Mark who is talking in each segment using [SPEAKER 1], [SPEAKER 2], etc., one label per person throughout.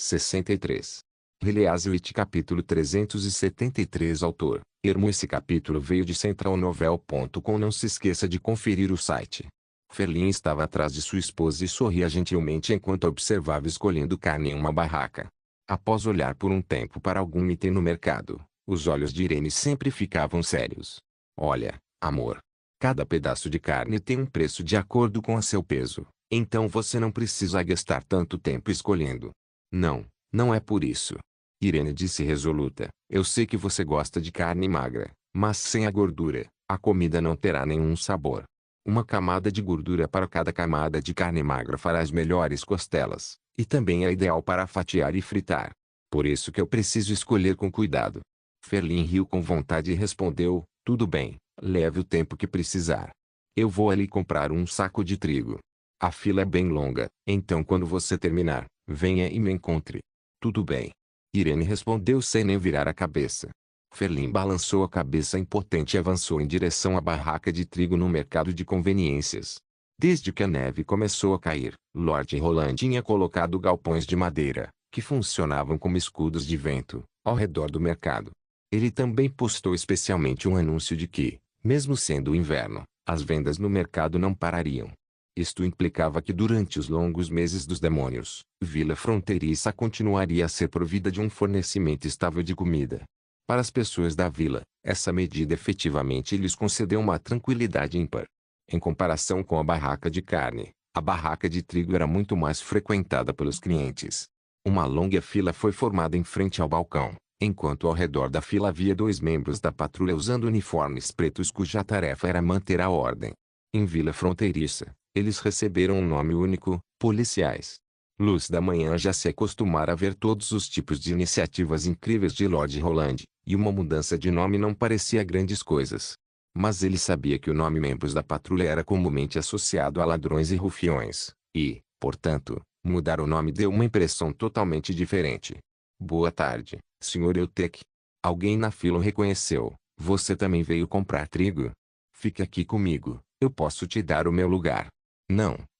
[SPEAKER 1] 63. Release capítulo 373. Autor: Ermo. Esse capítulo veio de centralnovel.com. Não se esqueça de conferir o site. Ferlin estava atrás de sua esposa e sorria gentilmente enquanto a observava escolhendo carne em uma barraca. Após olhar por um tempo para algum item no mercado, os olhos de Irene sempre ficavam sérios. Olha, amor. Cada pedaço de carne tem um preço de acordo com o seu peso, então você não precisa gastar tanto tempo escolhendo. Não, não é por isso. Irene disse resoluta. Eu sei que você gosta de carne magra, mas sem a gordura, a comida não terá nenhum sabor. Uma camada de gordura para cada camada de carne magra fará as melhores costelas, e também é ideal para fatiar e fritar. Por isso que eu preciso escolher com cuidado. Ferlin riu com vontade e respondeu, tudo bem, leve o tempo que precisar. Eu vou ali comprar um saco de trigo. A fila é bem longa, então quando você terminar, venha e me encontre. Tudo bem. Irene respondeu sem nem virar a cabeça. Ferlin balançou a cabeça impotente e avançou em direção à barraca de trigo no mercado de conveniências. Desde que a neve começou a cair, Lord Roland tinha colocado galpões de madeira, que funcionavam como escudos de vento, ao redor do mercado. Ele também postou especialmente um anúncio de que, mesmo sendo inverno, as vendas no mercado não parariam. Isto implicava que durante os longos meses dos demônios, Vila Fronteiriça continuaria a ser provida de um fornecimento estável de comida. Para as pessoas da vila, essa medida efetivamente lhes concedeu uma tranquilidade ímpar. Em comparação com a barraca de carne, a barraca de trigo era muito mais frequentada pelos clientes. Uma longa fila foi formada em frente ao balcão, enquanto ao redor da fila havia dois membros da patrulha usando uniformes pretos cuja tarefa era manter a ordem. Em Vila Fronteiriça, eles receberam um nome único, policiais. Luz da manhã já se acostumara a ver todos os tipos de iniciativas incríveis de Lord Roland, e uma mudança de nome não parecia grandes coisas. Mas ele sabia que o nome membros da patrulha era comumente associado a ladrões e rufiões, e, portanto, mudar o nome deu uma impressão totalmente diferente. Boa tarde, Sr. Euteque. Alguém na fila o reconheceu. Você também veio comprar trigo? Fique aqui comigo, eu posso te dar o meu lugar.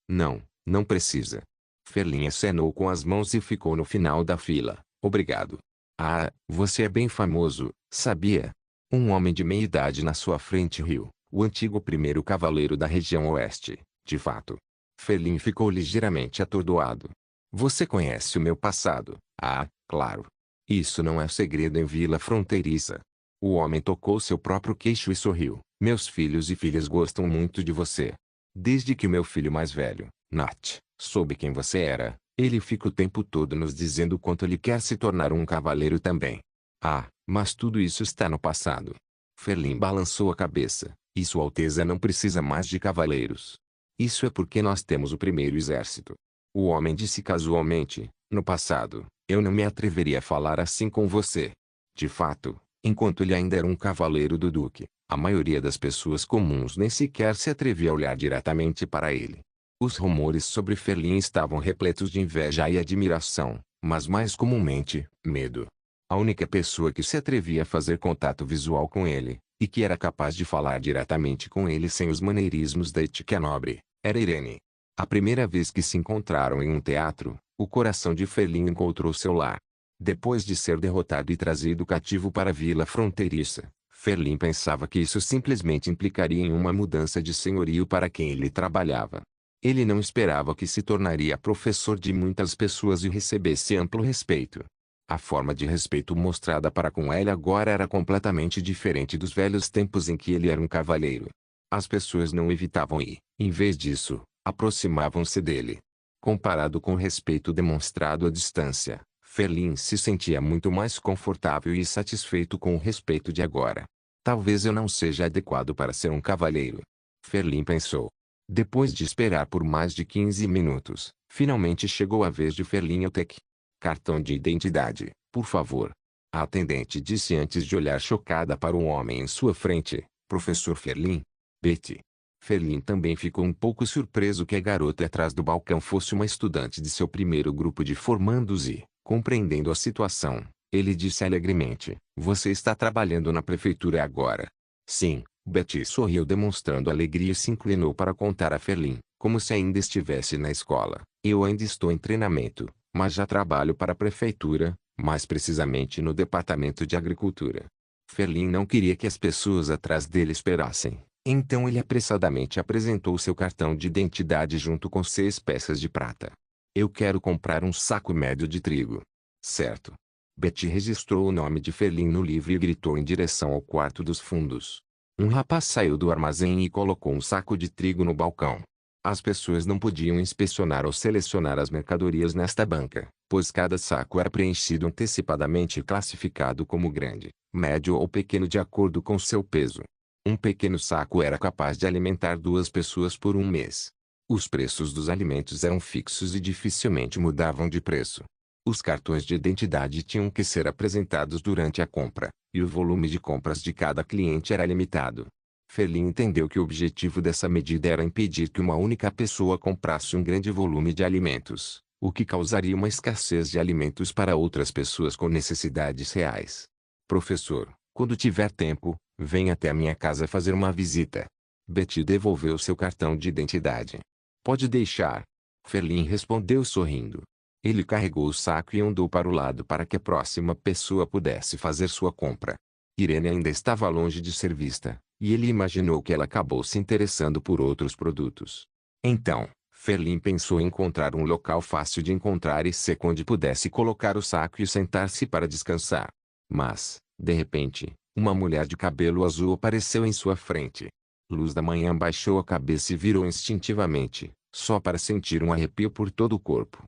[SPEAKER 1] Não, não precisa. Ferlin acenou com as mãos e ficou no final da fila. Obrigado. Ah, você é bem famoso, sabia? Um homem de meia idade na sua frente riu. O antigo primeiro cavaleiro da região oeste, de fato. Ferlin ficou ligeiramente atordoado. Você conhece o meu passado? Ah, claro. Isso não é segredo em Vila Fronteiriça. O homem tocou seu próprio queixo e sorriu. Meus filhos e filhas gostam muito de você. Desde que meu filho mais velho, Nat, soube quem você era, ele fica o tempo todo nos dizendo quanto ele quer se tornar um cavaleiro também. Ah, mas tudo isso está no passado. Ferlin balançou a cabeça. E Sua Alteza não precisa mais de cavaleiros. Isso é porque nós temos o primeiro exército. O homem disse casualmente, no passado, eu não me atreveria a falar assim com você. De fato, enquanto ele ainda era um cavaleiro do duque, a maioria das pessoas comuns nem sequer se atrevia a olhar diretamente para ele. Os rumores sobre Ferlin estavam repletos de inveja e admiração, mas mais comumente, medo. A única pessoa que se atrevia a fazer contato visual com ele, e que era capaz de falar diretamente com ele sem os maneirismos da ética nobre, era Irene. A primeira vez que se encontraram em um teatro, o coração de Ferlin encontrou seu lar. Depois de ser derrotado e trazido cativo para a Vila Fronteiriça, Ferlin pensava que isso simplesmente implicaria em uma mudança de senhorio para quem ele trabalhava. Ele não esperava que se tornaria professor de muitas pessoas e recebesse amplo respeito. A forma de respeito mostrada para com ele agora era completamente diferente dos velhos tempos em que ele era um cavalheiro. As pessoas não evitavam e, em vez disso, aproximavam-se dele. Comparado com o respeito demonstrado à distância, Ferlin se sentia muito mais confortável e satisfeito com o respeito de agora. Talvez eu não seja adequado para ser um cavalheiro. Ferlin pensou. Depois de esperar por mais de 15 minutos, finalmente chegou a vez de Ferlin Euteque. Cartão de identidade, por favor. A atendente disse antes de olhar chocada para o homem em sua frente. Professor Ferlin? Betty. Ferlin também ficou um pouco surpreso que a garota atrás do balcão fosse uma estudante de seu primeiro grupo de formandos e, compreendendo a situação, ele disse alegremente, você está trabalhando na prefeitura agora? Sim, Betty sorriu demonstrando alegria e se inclinou para contar a Ferlin, como se ainda estivesse na escola. Eu ainda estou em treinamento, mas já trabalho para a prefeitura, mais precisamente no departamento de agricultura. Ferlin não queria que as pessoas atrás dele esperassem, então ele apressadamente apresentou seu cartão de identidade junto com 6 peças de prata. Eu quero comprar um saco médio de trigo. Certo. Betty registrou o nome de Ferlin no livro e gritou em direção ao quarto dos fundos. Um rapaz saiu do armazém e colocou um saco de trigo no balcão. As pessoas não podiam inspecionar ou selecionar as mercadorias nesta banca, pois cada saco era preenchido antecipadamente e classificado como grande, médio ou pequeno de acordo com seu peso. Um pequeno saco era capaz de alimentar 2 pessoas por um mês. Os preços dos alimentos eram fixos e dificilmente mudavam de preço. Os cartões de identidade tinham que ser apresentados durante a compra, e o volume de compras de cada cliente era limitado. Ferlin entendeu que o objetivo dessa medida era impedir que uma única pessoa comprasse um grande volume de alimentos, o que causaria uma escassez de alimentos para outras pessoas com necessidades reais. Professor, quando tiver tempo, venha até a minha casa fazer uma visita. Betty devolveu seu cartão de identidade. Pode deixar. Ferlin respondeu sorrindo. Ele carregou o saco e andou para o lado para que a próxima pessoa pudesse fazer sua compra. Irene ainda estava longe de ser vista, e ele imaginou que ela acabou se interessando por outros produtos. Então, Ferlin pensou em encontrar um local fácil de encontrar e seco onde pudesse colocar o saco e sentar-se para descansar. Mas, de repente, uma mulher de cabelo azul apareceu em sua frente. Luz da manhã baixou a cabeça e virou instintivamente, só para sentir um arrepio por todo o corpo.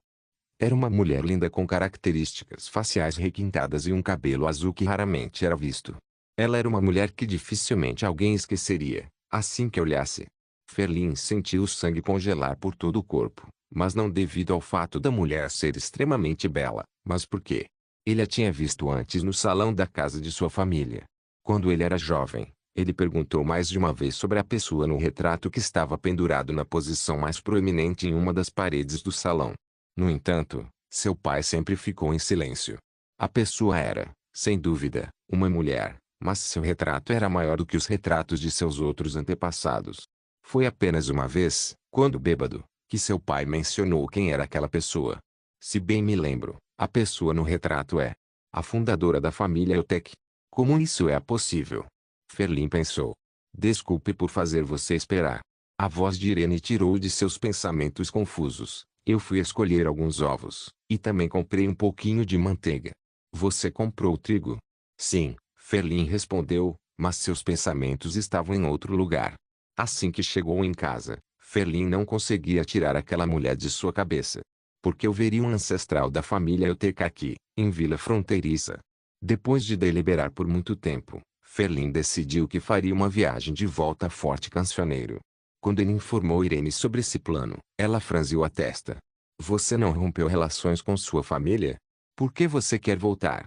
[SPEAKER 1] Era uma mulher linda com características faciais requintadas e um cabelo azul que raramente era visto. Ela era uma mulher que dificilmente alguém esqueceria, assim que olhasse. Ferlin sentiu o sangue congelar por todo o corpo, mas não devido ao fato da mulher ser extremamente bela, mas porque ele a tinha visto antes no salão da casa de sua família. Quando ele era jovem, ele perguntou mais de uma vez sobre a pessoa no retrato que estava pendurado na posição mais proeminente em uma das paredes do salão. No entanto, seu pai sempre ficou em silêncio. A pessoa era, sem dúvida, uma mulher, mas seu retrato era maior do que os retratos de seus outros antepassados. Foi apenas uma vez, quando bêbado, que seu pai mencionou quem era aquela pessoa. Se bem me lembro, a pessoa no retrato é a fundadora da família Eutec. Como isso é possível? Ferlin pensou. Desculpe por fazer você esperar. A voz de Irene tirou de seus pensamentos confusos. Eu fui escolher alguns ovos, e também comprei um pouquinho de manteiga. Você comprou trigo? Sim, Ferlin respondeu, mas seus pensamentos estavam em outro lugar. Assim que chegou em casa, Ferlin não conseguia tirar aquela mulher de sua cabeça. Porque eu veria um ancestral da família Eutec aqui, em Vila Fronteiriça. Depois de deliberar por muito tempo, Ferlin decidiu que faria uma viagem de volta a Forte Cancioneiro. Quando ele informou Irene sobre esse plano, ela franziu a testa. Você não rompeu relações com sua família? Por que você quer voltar?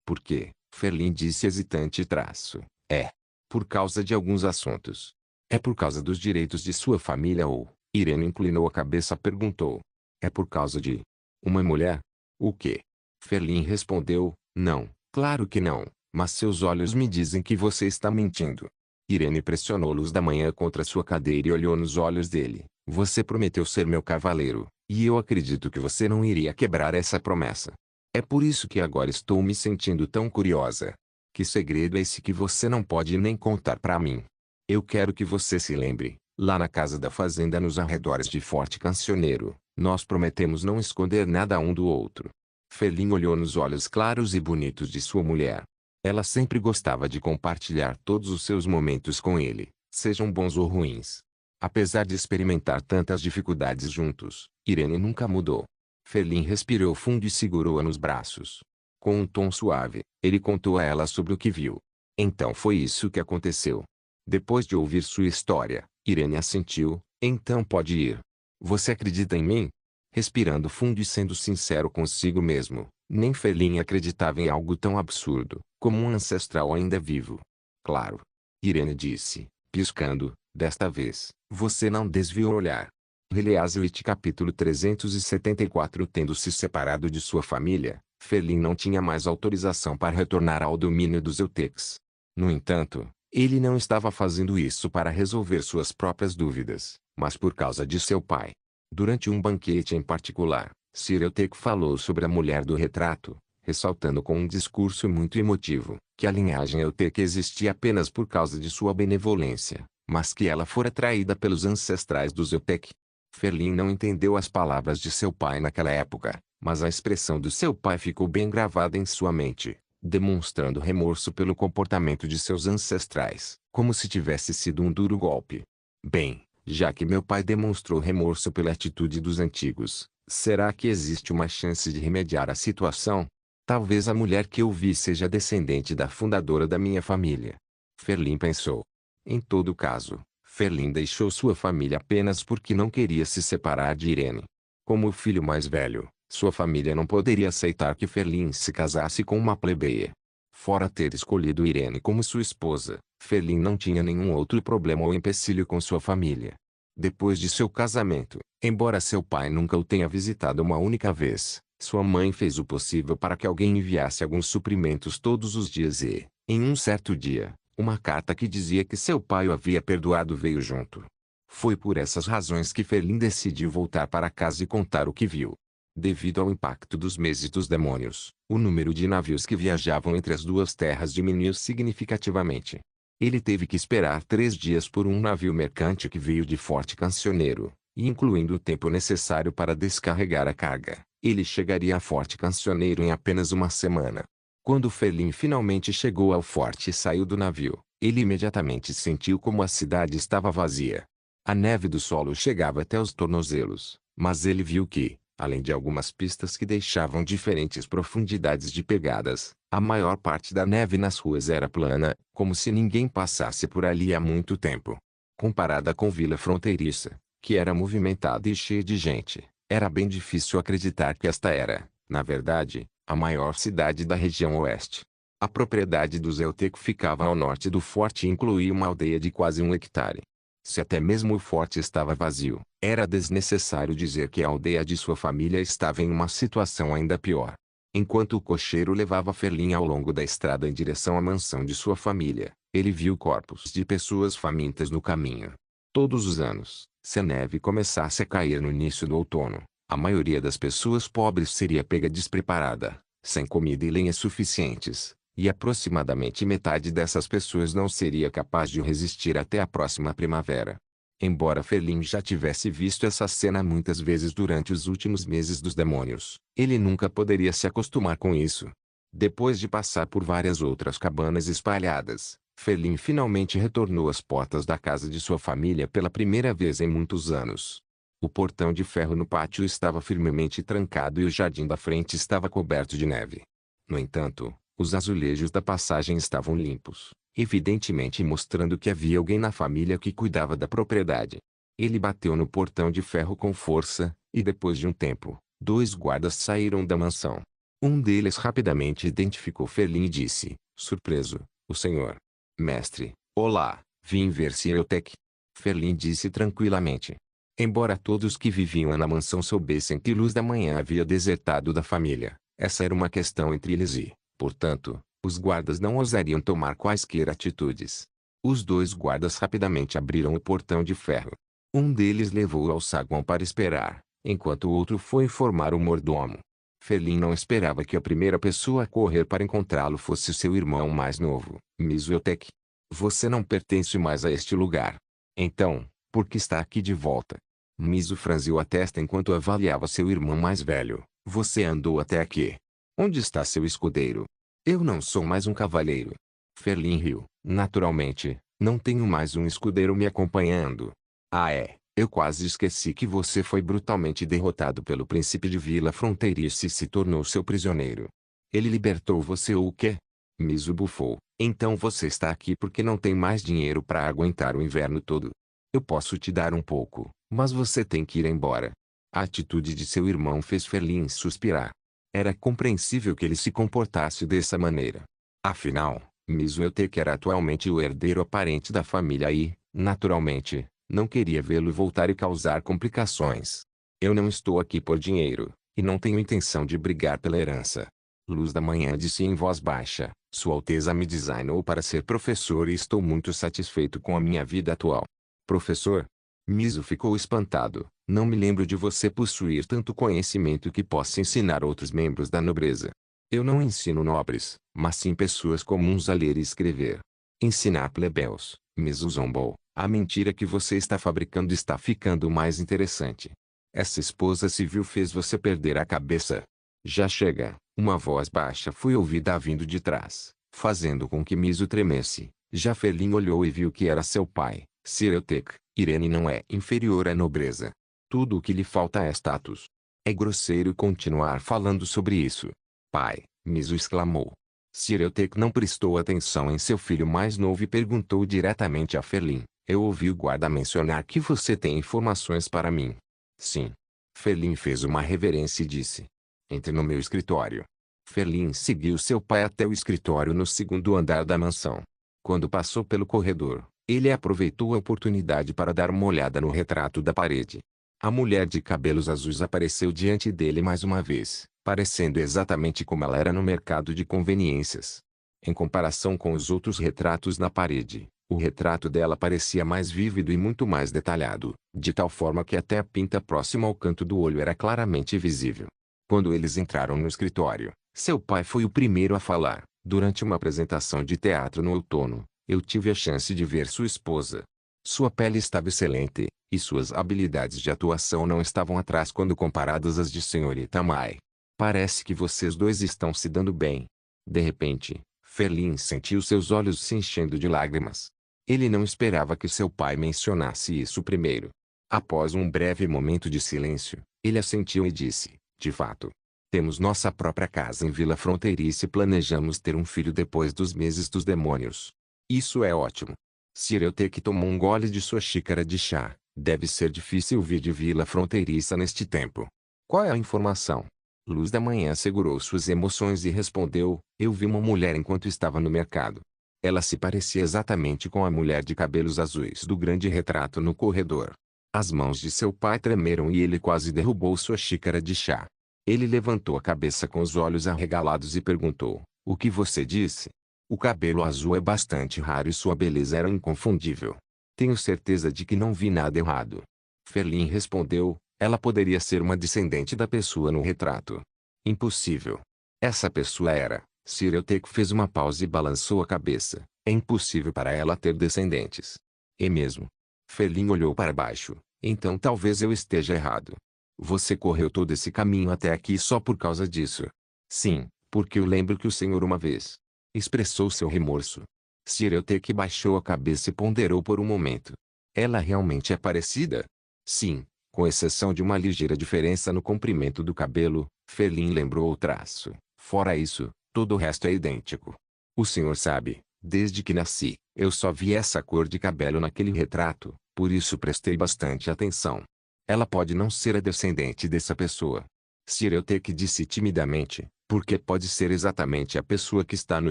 [SPEAKER 1] Por quê? Ferlin disse hesitante traço. É. Por causa de alguns assuntos. É por causa dos direitos de sua família ou? Irene inclinou a cabeça e perguntou. É por causa de uma mulher? O quê? Ferlin respondeu, não, claro que não, mas seus olhos me dizem que você está mentindo. Irene pressionou Luz da Manhã contra sua cadeira e olhou nos olhos dele. Você prometeu ser meu cavaleiro, e eu acredito que você não iria quebrar essa promessa. É por isso que agora estou me sentindo tão curiosa. Que segredo é esse que você não pode nem contar para mim? Eu quero que você se lembre, lá na casa da fazenda nos arredores de Forte Cancioneiro, nós prometemos não esconder nada um do outro. Ferlin olhou nos olhos claros e bonitos de sua mulher. Ela sempre gostava de compartilhar todos os seus momentos com ele, sejam bons ou ruins. Apesar de experimentar tantas dificuldades juntos, Irene nunca mudou. Ferlin respirou fundo e segurou-a nos braços. Com um tom suave, ele contou a ela sobre o que viu. Então foi isso que aconteceu. Depois de ouvir sua história, Irene assentiu, então pode ir. Você acredita em mim? Respirando fundo e sendo sincero consigo mesmo, nem Ferlin acreditava em algo tão absurdo, como um ancestral ainda vivo. Claro. Irene disse, piscando, desta vez, você não desviou o olhar. Release capítulo 374. Tendo se separado de sua família, Ferlin não tinha mais autorização para retornar ao domínio dos Eutecs. No entanto, ele não estava fazendo isso para resolver suas próprias dúvidas, mas por causa de seu pai. Durante um banquete em particular, Sir Euteco falou sobre a mulher do retrato, ressaltando com um discurso muito emotivo, que a linhagem Euteca existia apenas por causa de sua benevolência, mas que ela fora traída pelos ancestrais dos Eutec. Ferlin não entendeu as palavras de seu pai naquela época, mas a expressão do seu pai ficou bem gravada em sua mente, demonstrando remorso pelo comportamento de seus ancestrais, como se tivesse sido um duro golpe. Bem, já que meu pai demonstrou remorso pela atitude dos antigos, será que existe uma chance de remediar a situação? Talvez a mulher que eu vi seja descendente da fundadora da minha família. Ferlin pensou. Em todo caso, Ferlin deixou sua família apenas porque não queria se separar de Irene. Como o filho mais velho, sua família não poderia aceitar que Ferlin se casasse com uma plebeia. Fora ter escolhido Irene como sua esposa, Ferlin não tinha nenhum outro problema ou empecilho com sua família. Depois de seu casamento, embora seu pai nunca o tenha visitado uma única vez, sua mãe fez o possível para que alguém enviasse alguns suprimentos todos os dias e, em um certo dia, uma carta que dizia que seu pai o havia perdoado veio junto. Foi por essas razões que Ferlin decidiu voltar para casa e contar o que viu. Devido ao impacto dos meses dos demônios, o número de navios que viajavam entre as duas terras diminuiu significativamente. Ele teve que esperar 3 dias por um navio mercante que veio de Forte Cancioneiro, e incluindo o tempo necessário para descarregar a carga, ele chegaria a Forte Cancioneiro em apenas uma semana. Quando Ferlin finalmente chegou ao forte e saiu do navio, ele imediatamente sentiu como a cidade estava vazia. A neve do solo chegava até os tornozelos, mas ele viu que, além de algumas pistas que deixavam diferentes profundidades de pegadas, a maior parte da neve nas ruas era plana, como se ninguém passasse por ali há muito tempo. Comparada com Vila Fronteiriça, que era movimentada e cheia de gente, era bem difícil acreditar que esta era, na verdade, a maior cidade da região oeste. A propriedade do Euteco ficava ao norte do forte e incluía uma aldeia de quase 1 hectare. Se até mesmo o forte estava vazio, era desnecessário dizer que a aldeia de sua família estava em uma situação ainda pior. Enquanto o cocheiro levava Ferlin ao longo da estrada em direção à mansão de sua família, ele viu corpos de pessoas famintas no caminho. Todos os anos, se a neve começasse a cair no início do outono, a maioria das pessoas pobres seria pega despreparada, sem comida e lenha suficientes, e aproximadamente metade dessas pessoas não seria capaz de resistir até a próxima primavera. Embora Ferlin já tivesse visto essa cena muitas vezes durante os últimos meses dos demônios, ele nunca poderia se acostumar com isso. Depois de passar por várias outras cabanas espalhadas, Ferlin finalmente retornou às portas da casa de sua família pela primeira vez em muitos anos. O portão de ferro no pátio estava firmemente trancado e o jardim da frente estava coberto de neve. No entanto, os azulejos da passagem estavam limpos, evidentemente mostrando que havia alguém na família que cuidava da propriedade. Ele bateu no portão de ferro com força, e depois de um tempo, 2 guardas saíram da mansão. Um deles rapidamente identificou Ferlin e disse, surpreso, o senhor. Mestre, olá, vim ver Sir Euteco. Ferlin disse tranquilamente. Embora todos que viviam na mansão soubessem que Luz da Manhã havia desertado da família, essa era uma questão entre eles e, portanto, os guardas não ousariam tomar quaisquer atitudes. Os 2 guardas rapidamente abriram o portão de ferro. Um deles levou-o ao saguão para esperar, enquanto o outro foi informar o mordomo. Ferlin não esperava que a primeira pessoa a correr para encontrá-lo fosse seu irmão mais novo, Miss Euteco. Você não pertence mais a este lugar. Então, por que está aqui de volta? Miso franziu a testa enquanto avaliava seu irmão mais velho. Você andou até aqui. Onde está seu escudeiro? Eu não sou mais um cavalheiro. Ferlin riu. Naturalmente, não tenho mais um escudeiro me acompanhando. Ah é, eu quase esqueci que você foi brutalmente derrotado pelo príncipe de Vila Fronteiriça e se tornou seu prisioneiro. Ele libertou você ou o quê? Miso bufou. Então você está aqui porque não tem mais dinheiro para aguentar o inverno todo. Eu posso te dar um pouco, mas você tem que ir embora. A atitude de seu irmão fez Ferlin suspirar. Era compreensível que ele se comportasse dessa maneira. Afinal, Miss Euteco era atualmente o herdeiro aparente da família e, naturalmente, não queria vê-lo voltar e causar complicações. Eu não estou aqui por dinheiro, e não tenho intenção de brigar pela herança. Luz da Manhã disse em voz baixa, Sua Alteza me designou para ser professor e estou muito satisfeito com a minha vida atual. Professor? Miso ficou espantado. Não me lembro de você possuir tanto conhecimento que possa ensinar outros membros da nobreza. Eu não ensino nobres, mas sim pessoas comuns a ler e escrever. Ensinar plebeus, Miso zombou. A mentira que você está fabricando está ficando mais interessante. Essa esposa civil fez você perder a cabeça. Já chega. Uma voz baixa foi ouvida vindo de trás, fazendo com que Miso tremesse. Jafelin olhou e viu que era seu pai, Sir Euteque. Irene não é inferior à nobreza. Tudo o que lhe falta é status. É grosseiro continuar falando sobre isso. Pai, Miso exclamou. Sir Euteque não prestou atenção em seu filho mais novo e perguntou diretamente a Ferlin. Eu ouvi o guarda mencionar que você tem informações para mim. Sim. Ferlin fez uma reverência e disse. Entre no meu escritório. Ferlin seguiu seu pai até o escritório no segundo andar da mansão. Quando passou pelo corredor, ele aproveitou a oportunidade para dar uma olhada no retrato da parede. A mulher de cabelos azuis apareceu diante dele mais uma vez, parecendo exatamente como ela era no mercado de conveniências. Em comparação com os outros retratos na parede, o retrato dela parecia mais vívido e muito mais detalhado, de tal forma que até a pinta próxima ao canto do olho era claramente visível. Quando eles entraram no escritório, seu pai foi o primeiro a falar. Durante uma apresentação de teatro no outono, eu tive a chance de ver sua esposa. Sua pele estava excelente, e suas habilidades de atuação não estavam atrás quando comparadas às de senhorita Mai. Parece que vocês dois estão se dando bem. De repente, Ferlin sentiu seus olhos se enchendo de lágrimas. Ele não esperava que seu pai mencionasse isso primeiro. Após um breve momento de silêncio, ele assentiu e disse, de fato. Temos nossa própria casa em Vila Fronteiriça e planejamos ter um filho depois dos meses dos demônios. Isso é ótimo. Sir Euteque tomou um gole de sua xícara de chá. Deve ser difícil vir de Vila Fronteiriça neste tempo. Qual é a informação? Luz da Manhã segurou suas emoções e respondeu, eu vi uma mulher enquanto estava no mercado. Ela se parecia exatamente com a mulher de cabelos azuis do grande retrato no corredor. As mãos de seu pai tremeram e ele quase derrubou sua xícara de chá. Ele levantou a cabeça com os olhos arregalados e perguntou, o que você disse? O cabelo azul é bastante raro e sua beleza era inconfundível. Tenho certeza de que não vi nada errado. Ferlin respondeu, ela poderia ser uma descendente da pessoa no retrato. Impossível. Essa pessoa era. Sir Euteque fez uma pausa e balançou a cabeça. É impossível para ela ter descendentes. É mesmo. Ferlin olhou para baixo. Então talvez eu esteja errado. Você correu todo esse caminho até aqui só por causa disso? Sim, porque eu lembro que o senhor uma vez expressou seu remorso. Sir Euteque baixou a cabeça e ponderou por um momento. Ela realmente é parecida? Sim, com exceção de uma ligeira diferença no comprimento do cabelo, Ferlin lembrou o traço. Fora isso, todo o resto é idêntico. O senhor sabe, desde que nasci, eu só vi essa cor de cabelo naquele retrato, por isso prestei bastante atenção. Ela pode não ser a descendente dessa pessoa. Sir Euteque disse timidamente, porque pode ser exatamente a pessoa que está no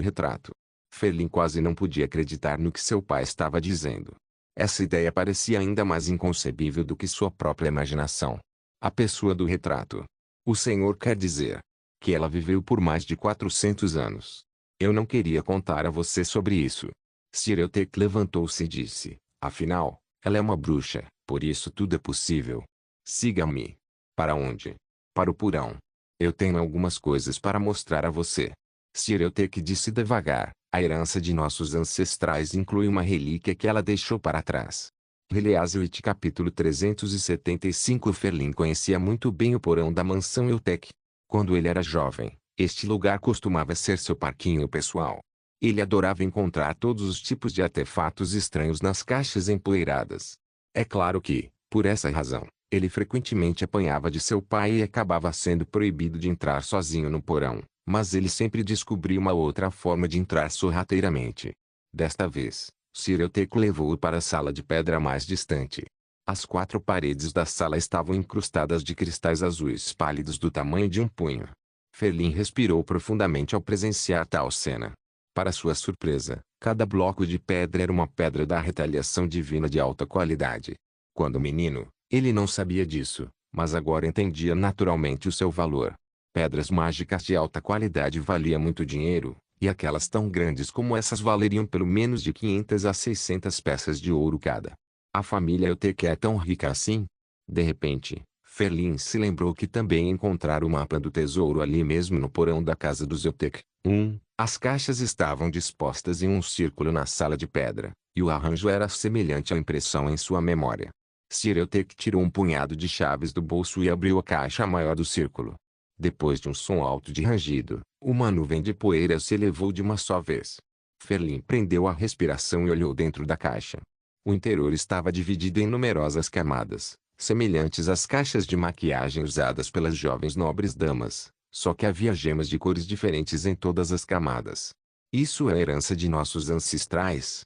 [SPEAKER 1] retrato. Ferlin quase não podia acreditar no que seu pai estava dizendo. Essa ideia parecia ainda mais inconcebível do que sua própria imaginação. A pessoa do retrato. O senhor quer dizer que ela viveu por mais de 400 anos. Eu não queria contar a você sobre isso. Sir Euteque levantou-se e disse, afinal, ela é uma bruxa, por isso tudo é possível. Siga-me. Para onde? Para o porão. Eu tenho algumas coisas para mostrar a você. Sir Euteque disse devagar, a herança de nossos ancestrais inclui uma relíquia que ela deixou para trás. Release capítulo 375. Ferlin conhecia muito bem o porão da mansão Euteque. Quando ele era jovem, este lugar costumava ser seu parquinho pessoal. Ele adorava encontrar todos os tipos de artefatos estranhos nas caixas empoeiradas. É claro que, por essa razão, ele frequentemente apanhava de seu pai e acabava sendo proibido de entrar sozinho no porão, mas ele sempre descobria uma outra forma de entrar sorrateiramente. Desta vez, Sir Euteque levou-o para a sala de pedra mais distante. As 4 paredes da sala estavam incrustadas de cristais azuis pálidos do tamanho de um punho. Ferlin respirou profundamente ao presenciar tal cena. Para sua surpresa, cada bloco de pedra era uma pedra da retaliação divina de alta qualidade. Quando menino, ele não sabia disso, mas agora entendia naturalmente o seu valor. Pedras mágicas de alta qualidade valiam muito dinheiro, e aquelas tão grandes como essas valeriam pelo menos de 500 a 600 peças de ouro cada. A família Euteque é tão rica assim? De repente, Ferlin se lembrou que também encontrara o mapa do tesouro ali mesmo no porão da casa dos Euteque. As caixas estavam dispostas em um círculo na sala de pedra, e o arranjo era semelhante à impressão em sua memória. Sir Euteque tirou um punhado de chaves do bolso e abriu a caixa maior do círculo. Depois de um som alto de rangido, uma nuvem de poeira se elevou de uma só vez. Ferlin prendeu a respiração e olhou dentro da caixa. O interior estava dividido em numerosas camadas, semelhantes às caixas de maquiagem usadas pelas jovens nobres damas, só que havia gemas de cores diferentes em todas as camadas. Isso é a herança de nossos ancestrais?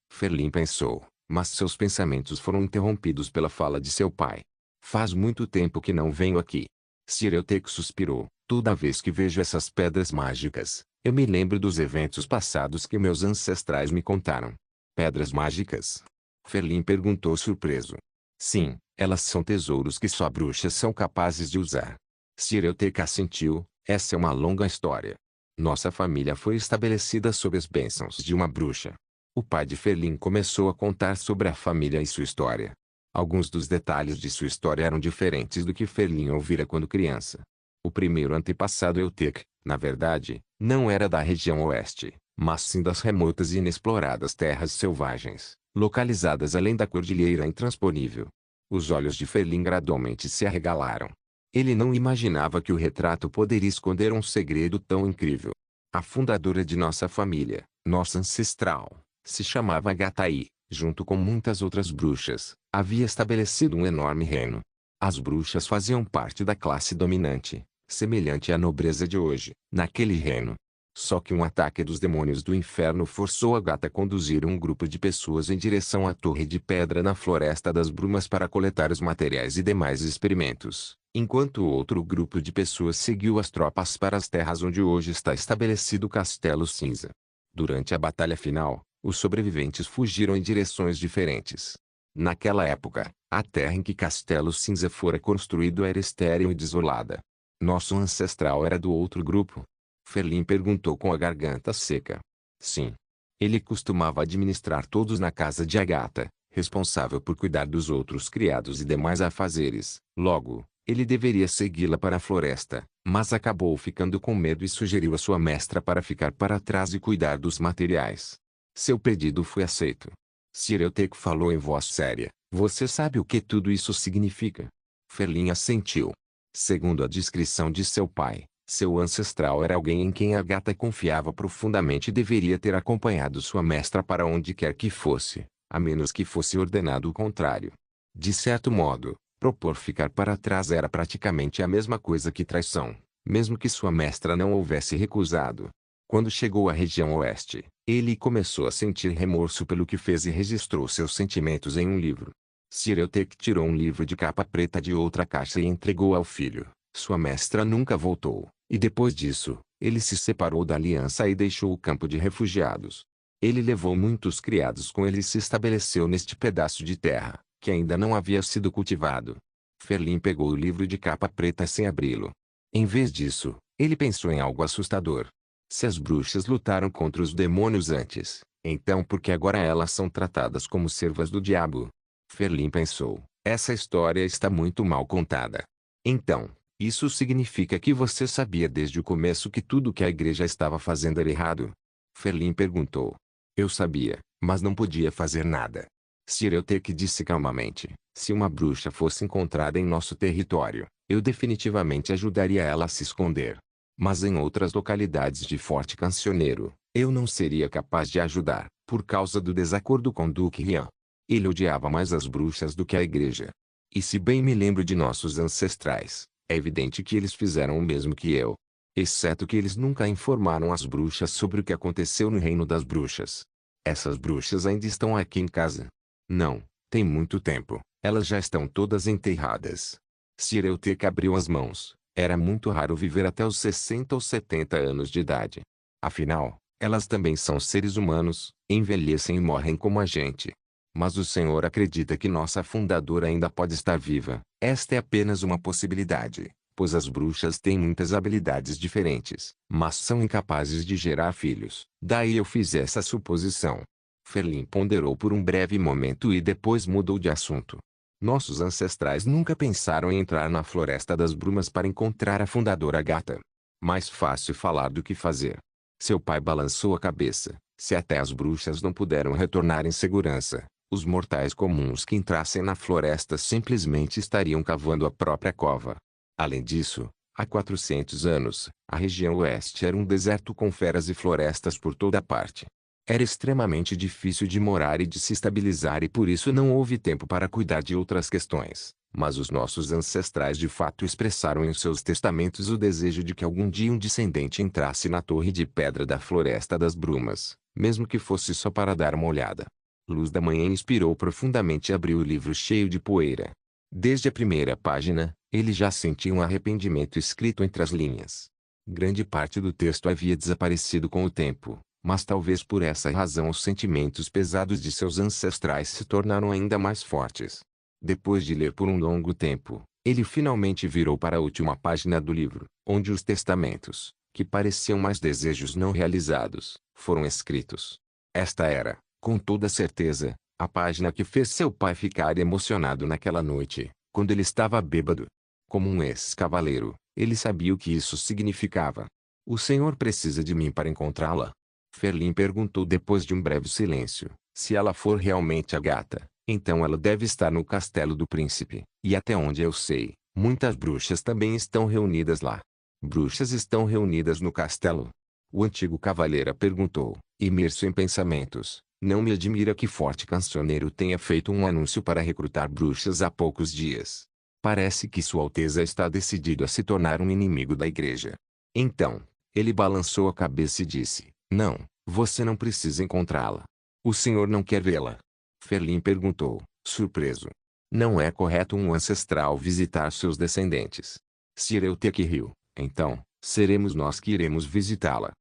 [SPEAKER 1] Ferlin pensou, mas seus pensamentos foram interrompidos pela fala de seu pai. Faz muito tempo que não venho aqui. Sir Euteque suspirou. Toda vez que vejo essas pedras mágicas, eu me lembro dos eventos passados que meus ancestrais me contaram. Pedras mágicas? Ferlin perguntou surpreso. Sim, elas são tesouros que só bruxas são capazes de usar. Sir Euteque assentiu. Essa é uma longa história. Nossa família foi estabelecida sob as bênçãos de uma bruxa. O pai de Ferlin começou a contar sobre a família e sua história. Alguns dos detalhes de sua história eram diferentes do que Ferlin ouvira quando criança. O primeiro antepassado Euteque, na verdade, não era da região oeste, mas sim das remotas e inexploradas terras selvagens, localizadas além da cordilheira intransponível. Os olhos de Ferlin gradualmente se arregalaram. Ele não imaginava que o retrato poderia esconder um segredo tão incrível. A fundadora de nossa família, nossa ancestral, se chamava Gataí, junto com muitas outras bruxas, havia estabelecido um enorme reino. As bruxas faziam parte da classe dominante, semelhante à nobreza de hoje, naquele reino. Só que um ataque dos demônios do inferno forçou a gata a conduzir um grupo de pessoas em direção à Torre de Pedra na Floresta das Brumas para coletar os materiais e demais experimentos, enquanto outro grupo de pessoas seguiu as tropas para as terras onde hoje está estabelecido o Castelo Cinza. Durante a batalha final, os sobreviventes fugiram em direções diferentes. Naquela época, a terra em que Castelo Cinza fora construído era estéril e desolada. Nosso ancestral era do outro grupo? Ferlin perguntou com a garganta seca. Sim. Ele costumava administrar todos na casa de Agatha, responsável por cuidar dos outros criados e demais afazeres. Logo, ele deveria segui-la para a floresta, mas acabou ficando com medo e sugeriu a sua mestra para ficar para trás e cuidar dos materiais. Seu pedido foi aceito. Sir Euteque falou em voz séria. Você sabe o que tudo isso significa? Ferlin assentiu. Segundo a descrição de seu pai, seu ancestral era alguém em quem a gata confiava profundamente e deveria ter acompanhado sua mestra para onde quer que fosse, a menos que fosse ordenado o contrário. De certo modo, propor ficar para trás era praticamente a mesma coisa que traição, mesmo que sua mestra não houvesse recusado. Quando chegou à região oeste, ele começou a sentir remorso pelo que fez e registrou seus sentimentos em um livro. Sir Euteque tirou um livro de capa preta de outra caixa e entregou ao filho. Sua mestra nunca voltou, e depois disso, ele se separou da aliança e deixou o campo de refugiados. Ele levou muitos criados com ele e se estabeleceu neste pedaço de terra, que ainda não havia sido cultivado. Ferlin pegou o livro de capa preta sem abri-lo. Em vez disso, ele pensou em algo assustador. Se as bruxas lutaram contra os demônios antes, então por que agora elas são tratadas como servas do diabo? Ferlin pensou, essa história está muito mal contada. Então, isso significa que você sabia desde o começo que tudo o que a igreja estava fazendo era errado? Ferlin perguntou. Eu sabia, mas não podia fazer nada. Sir Euteque disse calmamente, se uma bruxa fosse encontrada em nosso território, eu definitivamente ajudaria ela a se esconder. Mas em outras localidades de Forte Cancioneiro, eu não seria capaz de ajudar, por causa do desacordo com Duque Rian. Ele odiava mais as bruxas do que a igreja. E se bem me lembro de nossos ancestrais, é evidente que eles fizeram o mesmo que eu. Exceto que eles nunca informaram as bruxas sobre o que aconteceu no reino das bruxas. Essas bruxas ainda estão aqui em casa? Não, tem muito tempo, elas já estão todas enterradas. Sir Euteque abriu as mãos. Era muito raro viver até os 60 ou 70 anos de idade. Afinal, elas também são seres humanos, envelhecem e morrem como a gente. Mas o Senhor acredita que nossa fundadora ainda pode estar viva. Esta é apenas uma possibilidade, pois as bruxas têm muitas habilidades diferentes, mas são incapazes de gerar filhos. Daí eu fiz essa suposição. Ferlin ponderou por um breve momento e depois mudou de assunto. Nossos ancestrais nunca pensaram em entrar na Floresta das Brumas para encontrar a fundadora gata. Mais fácil falar do que fazer. Seu pai balançou a cabeça. Se até as bruxas não puderam retornar em segurança, os mortais comuns que entrassem na floresta simplesmente estariam cavando a própria cova. Além disso, há 400 anos, a região oeste era um deserto com feras e florestas por toda parte. Era extremamente difícil de morar e de se estabilizar e por isso não houve tempo para cuidar de outras questões. Mas os nossos ancestrais de fato expressaram em seus testamentos o desejo de que algum dia um descendente entrasse na torre de pedra da Floresta das Brumas, mesmo que fosse só para dar uma olhada. Luz da manhã inspirou profundamente e abriu o livro cheio de poeira. Desde a primeira página, ele já sentia um arrependimento escrito entre as linhas. Grande parte do texto havia desaparecido com o tempo, mas talvez por essa razão os sentimentos pesados de seus ancestrais se tornaram ainda mais fortes. Depois de ler por um longo tempo, ele finalmente virou para a última página do livro, onde os testamentos, que pareciam mais desejos não realizados, foram escritos. Esta era, com toda certeza, a página que fez seu pai ficar emocionado naquela noite, quando ele estava bêbado. Como um ex-cavaleiro, ele sabia o que isso significava. O senhor precisa de mim para encontrá-la? Ferlin perguntou depois de um breve silêncio. Se ela for realmente a gata, então ela deve estar no castelo do príncipe. E até onde eu sei, muitas bruxas também estão reunidas lá. Bruxas estão reunidas no castelo? O antigo cavaleiro perguntou, imerso em pensamentos. Não me admira que Forte Cancioneiro tenha feito um anúncio para recrutar bruxas há poucos dias. Parece que Sua Alteza está decidido a se tornar um inimigo da igreja. Então, ele balançou a cabeça e disse, não, você não precisa encontrá-la. O senhor não quer vê-la? Ferlin perguntou, surpreso. Não é correto um ancestral visitar seus descendentes. Se Ereuteque riu, então, seremos nós que iremos visitá-la.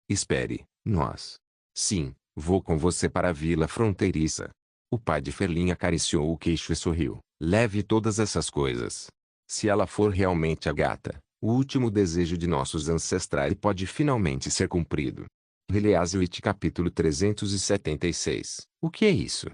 [SPEAKER 1] Espere, nós. Sim, vou com você para a vila fronteiriça. O pai de Ferlin acariciou o queixo e sorriu. Leve todas essas coisas. Se ela for realmente a gata, o último desejo de nossos ancestrais pode finalmente ser cumprido. Release capítulo 376. O que é isso?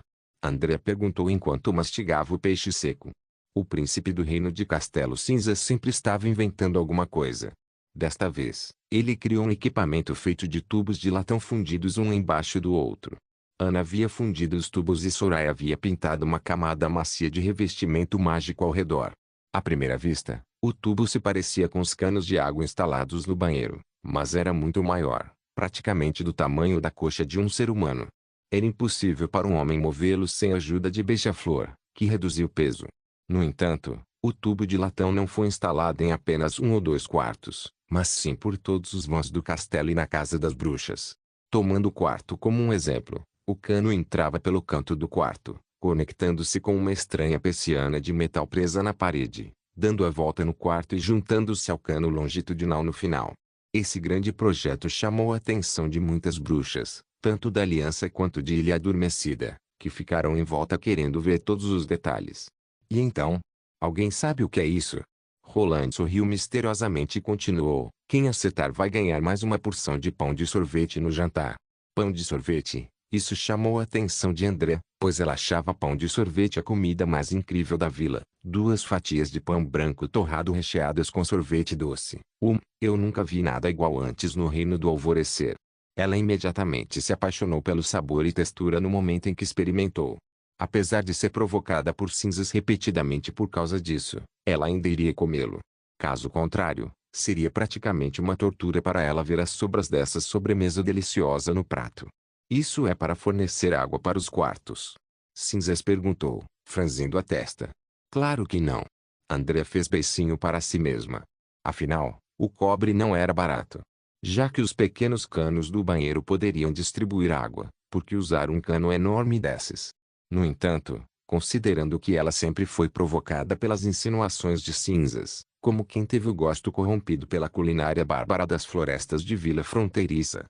[SPEAKER 1] André perguntou enquanto mastigava o peixe seco. O príncipe do reino de Castelo Cinza sempre estava inventando alguma coisa. Desta vez, ele criou um equipamento feito de tubos de latão fundidos um embaixo do outro. Ana havia fundido os tubos e Soraya havia pintado uma camada macia de revestimento mágico ao redor. À primeira vista, o tubo se parecia com os canos de água instalados no banheiro, mas era muito maior, praticamente do tamanho da coxa de um ser humano. Era impossível para um homem movê-lo sem a ajuda de Beija-Flor, que reduzia o peso. No entanto, o tubo de latão não foi instalado em apenas 1 ou 2 quartos, mas sim por todos os vãos do castelo e na casa das bruxas. Tomando o quarto como um exemplo, o cano entrava pelo canto do quarto, conectando-se com uma estranha persiana de metal presa na parede, dando a volta no quarto e juntando-se ao cano longitudinal no final. Esse grande projeto chamou a atenção de muitas bruxas, tanto da Aliança quanto de Ilha Adormecida, que ficaram em volta querendo ver todos os detalhes. E então? Alguém sabe o que é isso? Roland sorriu misteriosamente e continuou. Quem acertar vai ganhar mais uma porção de pão de sorvete no jantar. Pão de sorvete? Isso chamou a atenção de André, pois ela achava pão de sorvete a comida mais incrível da vila. 2 fatias de pão branco torrado recheadas com sorvete doce. Eu nunca vi nada igual antes no Reino do Alvorecer. Ela imediatamente se apaixonou pelo sabor e textura no momento em que experimentou. Apesar de ser provocada por cinzas repetidamente por causa disso, ela ainda iria comê-lo. Caso contrário, seria praticamente uma tortura para ela ver as sobras dessa sobremesa deliciosa no prato. Isso é para fornecer água para os quartos? Cinzas perguntou, franzindo a testa. Claro que não. Andrea fez beicinho para si mesma. Afinal, o cobre não era barato. Já que os pequenos canos do banheiro poderiam distribuir água, por que usar um cano enorme desses? No entanto, considerando que ela sempre foi provocada pelas insinuações de Cinzas, como quem teve o gosto corrompido pela culinária bárbara das florestas de Vila Fronteiriça.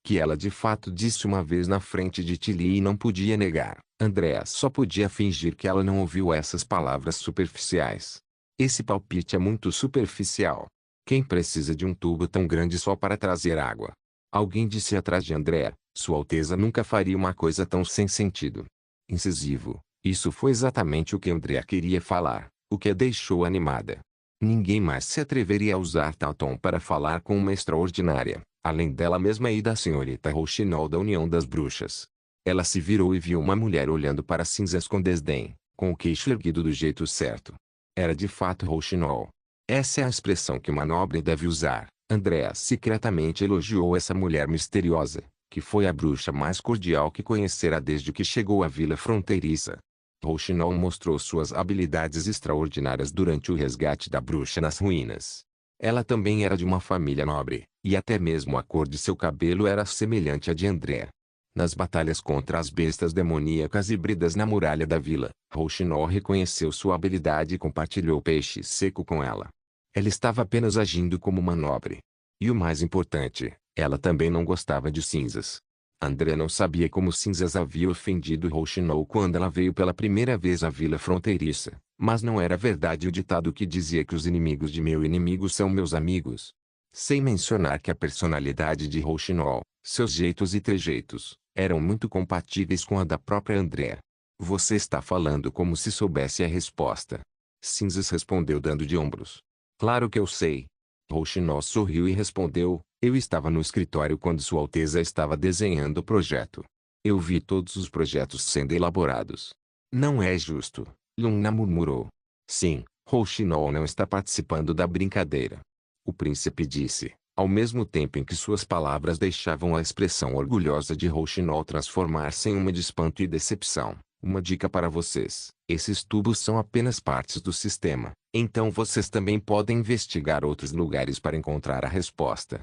[SPEAKER 1] Que ela de fato disse uma vez na frente de Tilly e não podia negar. Andrea só podia fingir que ela não ouviu essas palavras superficiais. Esse palpite é muito superficial. Quem precisa de um tubo tão grande só para trazer água? Alguém disse atrás de Andrea: Sua Alteza nunca faria uma coisa tão sem sentido. Incisivo. Isso foi exatamente o que Andrea queria falar, o que a deixou animada. Ninguém mais se atreveria a usar tal tom para falar com uma extraordinária, além dela mesma e da senhorita Rouxinol da União das Bruxas. Ela se virou e viu uma mulher olhando para Cinzas com desdém, com o queixo erguido do jeito certo. Era de fato Rouxinol. Essa é a expressão que uma nobre deve usar. Andrea secretamente elogiou essa mulher misteriosa, que foi a bruxa mais cordial que conhecera desde que chegou à vila fronteiriça. Rouxinol mostrou suas habilidades extraordinárias durante o resgate da bruxa nas ruínas. Ela também era de uma família nobre, e até mesmo a cor de seu cabelo era semelhante à de Andrea. Nas batalhas contra as bestas demoníacas híbridas na muralha da vila, Rouxinol reconheceu sua habilidade e compartilhou peixe seco com ela. Ela estava apenas agindo como uma nobre. E o mais importante, ela também não gostava de Cinzas. Andrea não sabia como Cinzas havia ofendido Rouxinol quando ela veio pela primeira vez à vila fronteiriça, mas não era verdade o ditado que dizia que os inimigos de meu inimigo são meus amigos. Sem mencionar que a personalidade de Rouxinol, seus jeitos e trejeitos, eram muito compatíveis com a da própria Andrea. Você está falando como se soubesse a resposta. Cinzas respondeu dando de ombros. Claro que eu sei. Rouxinol sorriu e respondeu: Eu estava no escritório quando Sua Alteza estava desenhando o projeto. Eu vi todos os projetos sendo elaborados. Não é justo, Luna murmurou. Sim, Rouxinol não está participando da brincadeira. O príncipe disse, ao mesmo tempo em que suas palavras deixavam a expressão orgulhosa de Rouxinol transformar-se em uma de espanto e decepção. Uma dica para vocês: esses tubos são apenas partes do sistema, então vocês também podem investigar outros lugares para encontrar a resposta.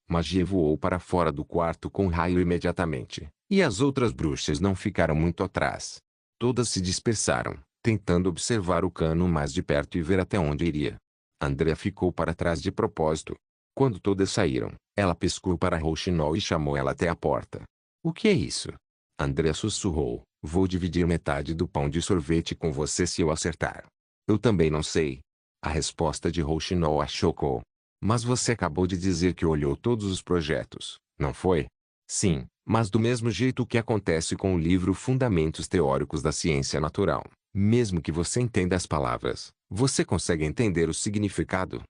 [SPEAKER 1] Magia voou para fora do quarto com raio imediatamente, e as outras bruxas não ficaram muito atrás. Todas se dispersaram, tentando observar o cano mais de perto e ver até onde iria. Andrea ficou para trás de propósito. Quando todas saíram, ela piscou para Rouxinol e chamou ela até a porta. O que é isso? Andrea sussurrou. Vou dividir metade do pão de sorvete com você se eu acertar. Eu também não sei. A resposta de Rouxinol a chocou. Mas você acabou de dizer que olhou todos os projetos, não foi? Sim, mas do mesmo jeito que acontece com o livro Fundamentos Teóricos da Ciência Natural. Mesmo que você entenda as palavras, você consegue entender o significado?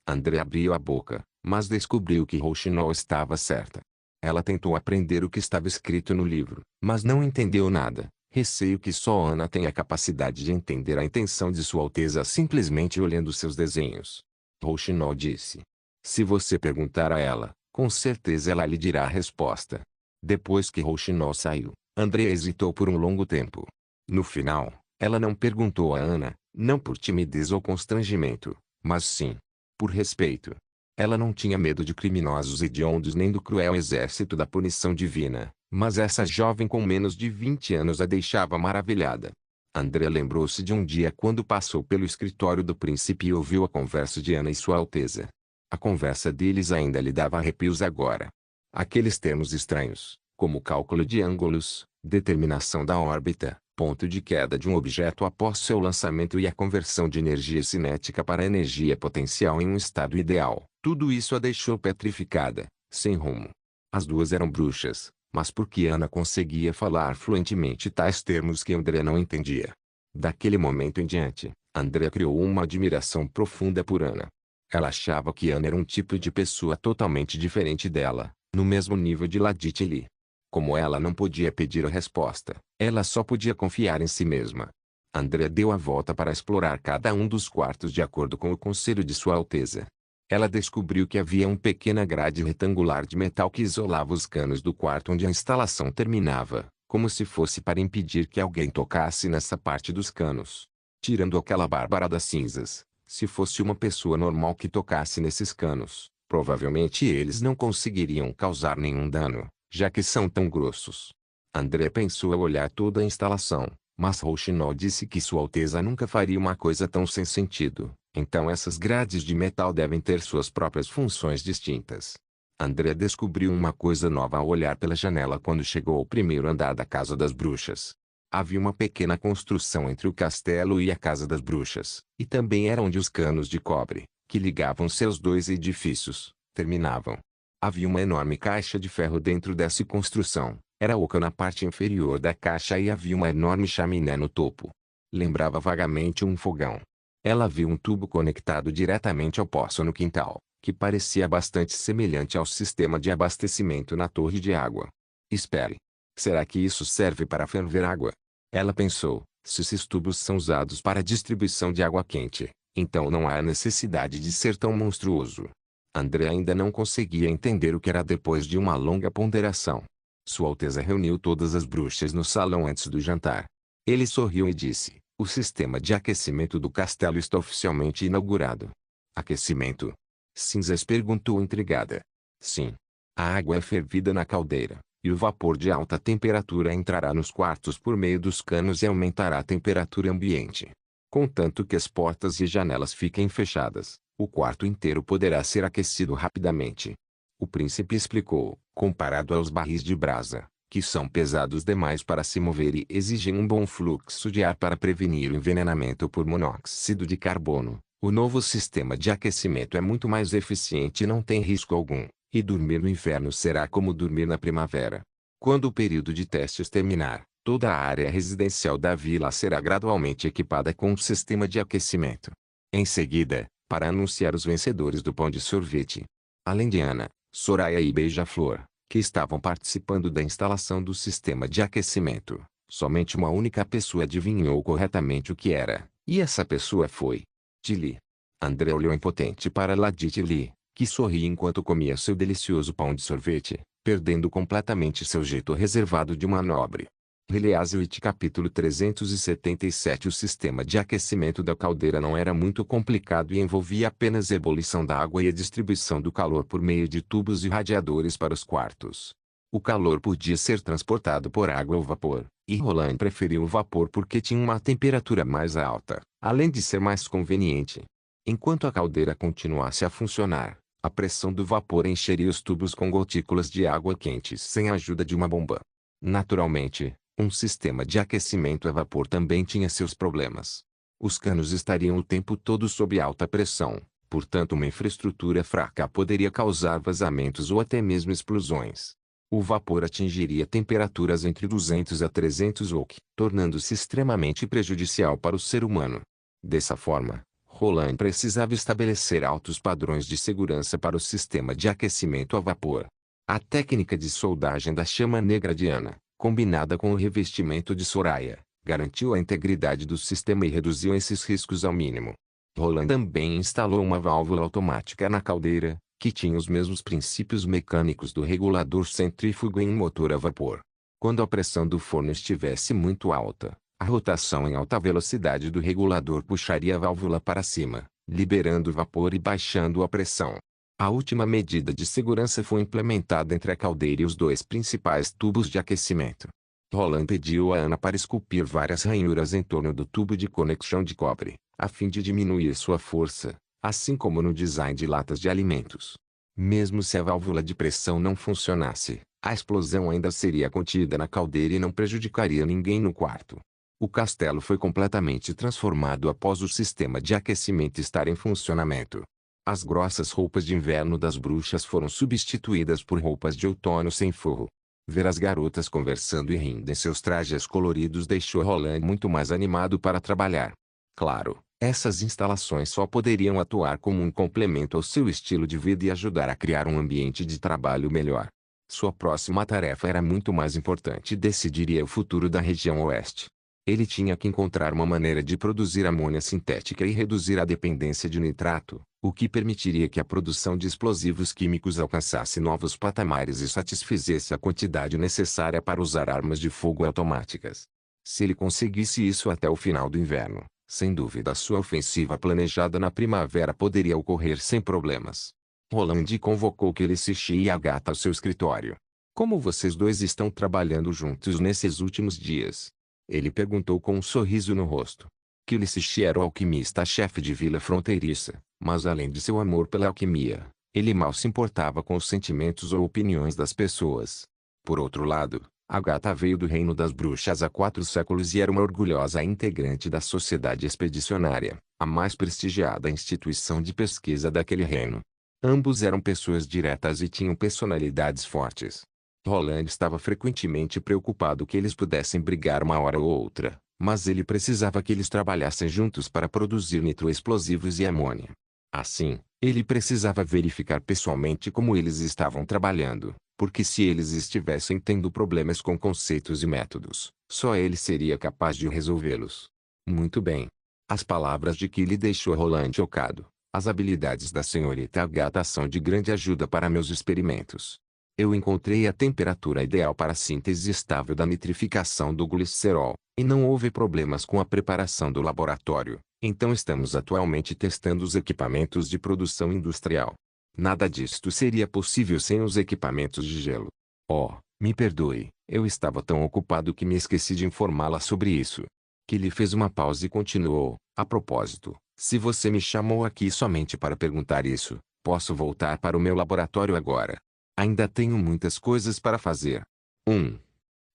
[SPEAKER 1] Andrea abriu a boca, mas descobriu que Rouxinol estava certa. Ela tentou aprender o que estava escrito no livro, mas não entendeu nada. Receio que só Ana tenha a capacidade de entender a intenção de Sua Alteza simplesmente olhando seus desenhos. Rouxinol disse. Se você perguntar a ela, com certeza ela lhe dirá a resposta. Depois que Rouxinol saiu, Andrea hesitou por um longo tempo. No final, ela não perguntou a Ana, não por timidez ou constrangimento, mas sim por respeito. Ela não tinha medo de criminosos hediondos nem do cruel exército da punição divina, mas essa jovem com menos de 20 anos a deixava maravilhada. Andrea lembrou-se de um dia quando passou pelo escritório do príncipe e ouviu a conversa de Ana e Sua Alteza. A conversa deles ainda lhe dava arrepios agora. Aqueles termos estranhos, como cálculo de ângulos, determinação da órbita, ponto de queda de um objeto após seu lançamento e a conversão de energia cinética para energia potencial em um estado ideal. Tudo isso a deixou petrificada, sem rumo. As duas eram bruxas, mas por que Ana conseguia falar fluentemente tais termos que Andrea não entendia? Daquele momento em diante, Andrea criou uma admiração profunda por Ana. Ela achava que Ana era um tipo de pessoa totalmente diferente dela, no mesmo nível de Ladite e Lee. Como ela não podia pedir a resposta, ela só podia confiar em si mesma. Andrea deu a volta para explorar cada um dos quartos de acordo com o conselho de Sua Alteza. Ela descobriu que havia uma pequena grade retangular de metal que isolava os canos do quarto onde a instalação terminava, como se fosse para impedir que alguém tocasse nessa parte dos canos. Tirando aquela Bárbara das Cinzas, se fosse uma pessoa normal que tocasse nesses canos, provavelmente eles não conseguiriam causar nenhum dano, já que são tão grossos. Andrea pensou ao olhar toda a instalação, mas Rouxinol disse que Sua Alteza nunca faria uma coisa tão sem sentido. Então essas grades de metal devem ter suas próprias funções distintas. Andrea descobriu uma coisa nova ao olhar pela janela quando chegou ao primeiro andar da Casa das Bruxas. Havia uma pequena construção entre o castelo e a Casa das Bruxas, e também era onde os canos de cobre, que ligavam seus dois edifícios, terminavam. Havia uma enorme caixa de ferro dentro dessa construção. Era oca na parte inferior da caixa e havia uma enorme chaminé no topo. Lembrava vagamente um fogão. Ela viu um tubo conectado diretamente ao poço no quintal, que parecia bastante semelhante ao sistema de abastecimento na torre de água. Espere. Será que isso serve para ferver água? Ela pensou, se esses tubos são usados para a distribuição de água quente, então não há necessidade de ser tão monstruoso. André ainda não conseguia entender o que era depois de uma longa ponderação. Sua Alteza reuniu todas as bruxas no salão antes do jantar. Ele sorriu e disse, o sistema de aquecimento do castelo está oficialmente inaugurado. Aquecimento? Cinzas perguntou intrigada. Sim. A água é fervida na caldeira, e o vapor de alta temperatura entrará nos quartos por meio dos canos e aumentará a temperatura ambiente. Contanto que as portas e janelas fiquem fechadas, o quarto inteiro poderá ser aquecido rapidamente. O príncipe explicou, comparado aos barris de brasa, que são pesados demais para se mover e exigem um bom fluxo de ar para prevenir o envenenamento por monóxido de carbono. O novo sistema de aquecimento é muito mais eficiente e não tem risco algum, e dormir no inverno será como dormir na primavera. Quando o período de testes terminar, toda a área residencial da vila será gradualmente equipada com um sistema de aquecimento. Em seguida, para anunciar os vencedores do pão de sorvete, além de Ana, Soraya e Beija-Flor, que estavam participando da instalação do sistema de aquecimento, somente uma única pessoa adivinhou corretamente o que era, e essa pessoa foi Tilly. André olhou impotente para Ladite Lee, que sorria enquanto comia seu delicioso pão de sorvete, perdendo completamente seu jeito reservado de uma nobre. Release capítulo 377. O sistema de aquecimento da caldeira não era muito complicado e envolvia apenas a ebulição da água e a distribuição do calor por meio de tubos e radiadores para os quartos. O calor podia ser transportado por água ou vapor, e Roland preferiu o vapor porque tinha uma temperatura mais alta, além de ser mais conveniente. Enquanto a caldeira continuasse a funcionar, a pressão do vapor encheria os tubos com gotículas de água quente sem a ajuda de uma bomba. Naturalmente, um sistema de aquecimento a vapor também tinha seus problemas. Os canos estariam o tempo todo sob alta pressão, portanto uma infraestrutura fraca poderia causar vazamentos ou até mesmo explosões. O vapor atingiria temperaturas entre 200 a 300 oC, tornando-se extremamente prejudicial para o ser humano. Dessa forma, Roland precisava estabelecer altos padrões de segurança para o sistema de aquecimento a vapor. A técnica de soldagem da chama negra de Ana, combinada com o revestimento de Soraya, garantiu a integridade do sistema e reduziu esses riscos ao mínimo. Roland também instalou uma válvula automática na caldeira, que tinha os mesmos princípios mecânicos do regulador centrífugo em um motor a vapor. Quando a pressão do forno estivesse muito alta, a rotação em alta velocidade do regulador puxaria a válvula para cima, liberando o vapor e baixando a pressão. A última medida de segurança foi implementada entre a caldeira e os dois principais tubos de aquecimento. Roland pediu a Ana para esculpir várias ranhuras em torno do tubo de conexão de cobre, a fim de diminuir sua força, assim como no design de latas de alimentos. Mesmo se a válvula de pressão não funcionasse, a explosão ainda seria contida na caldeira e não prejudicaria ninguém no quarto. O castelo foi completamente transformado após o sistema de aquecimento estar em funcionamento. As grossas roupas de inverno das bruxas foram substituídas por roupas de outono sem forro. Ver as garotas conversando e rindo em seus trajes coloridos deixou Roland muito mais animado para trabalhar. Claro, essas instalações só poderiam atuar como um complemento ao seu estilo de vida e ajudar a criar um ambiente de trabalho melhor. Sua próxima tarefa era muito mais importante e decidiria o futuro da região oeste. Ele tinha que encontrar uma maneira de produzir amônia sintética e reduzir a dependência de nitrato, o que permitiria que a produção de explosivos químicos alcançasse novos patamares e satisfizesse a quantidade necessária para usar armas de fogo automáticas. Se ele conseguisse isso até o final do inverno, sem dúvida sua ofensiva planejada na primavera poderia ocorrer sem problemas. Roland convocou Kelicichi e Agatha ao seu escritório. Como vocês dois estão trabalhando juntos nesses últimos dias? Ele perguntou com um sorriso no rosto. Kelicichi era o alquimista-chefe de vila fronteiriça, mas além de seu amor pela alquimia, ele mal se importava com os sentimentos ou opiniões das pessoas. Por outro lado, Agatha veio do reino das bruxas há 4 séculos e era uma orgulhosa integrante da Sociedade Expedicionária, a mais prestigiada instituição de pesquisa daquele reino. Ambos eram pessoas diretas e tinham personalidades fortes. Roland estava frequentemente preocupado que eles pudessem brigar uma hora ou outra, mas ele precisava que eles trabalhassem juntos para produzir nitroexplosivos e amônia. Assim, ele precisava verificar pessoalmente como eles estavam trabalhando, porque se eles estivessem tendo problemas com conceitos e métodos, só ele seria capaz de resolvê-los. Muito bem. As palavras de Killy deixou Roland chocado. As habilidades da senhorita Agatha são de grande ajuda para meus experimentos. Eu encontrei a temperatura ideal para a síntese estável da nitrificação do glicerol, e não houve problemas com a preparação do laboratório, então estamos atualmente testando os equipamentos de produção industrial. Nada disto seria possível sem os equipamentos de gelo. Oh, me perdoe, eu estava tão ocupado que me esqueci de informá-la sobre isso. Killy fez uma pausa e continuou, a propósito. Se você me chamou aqui somente para perguntar isso, posso voltar para o meu laboratório agora. Ainda tenho muitas coisas para fazer.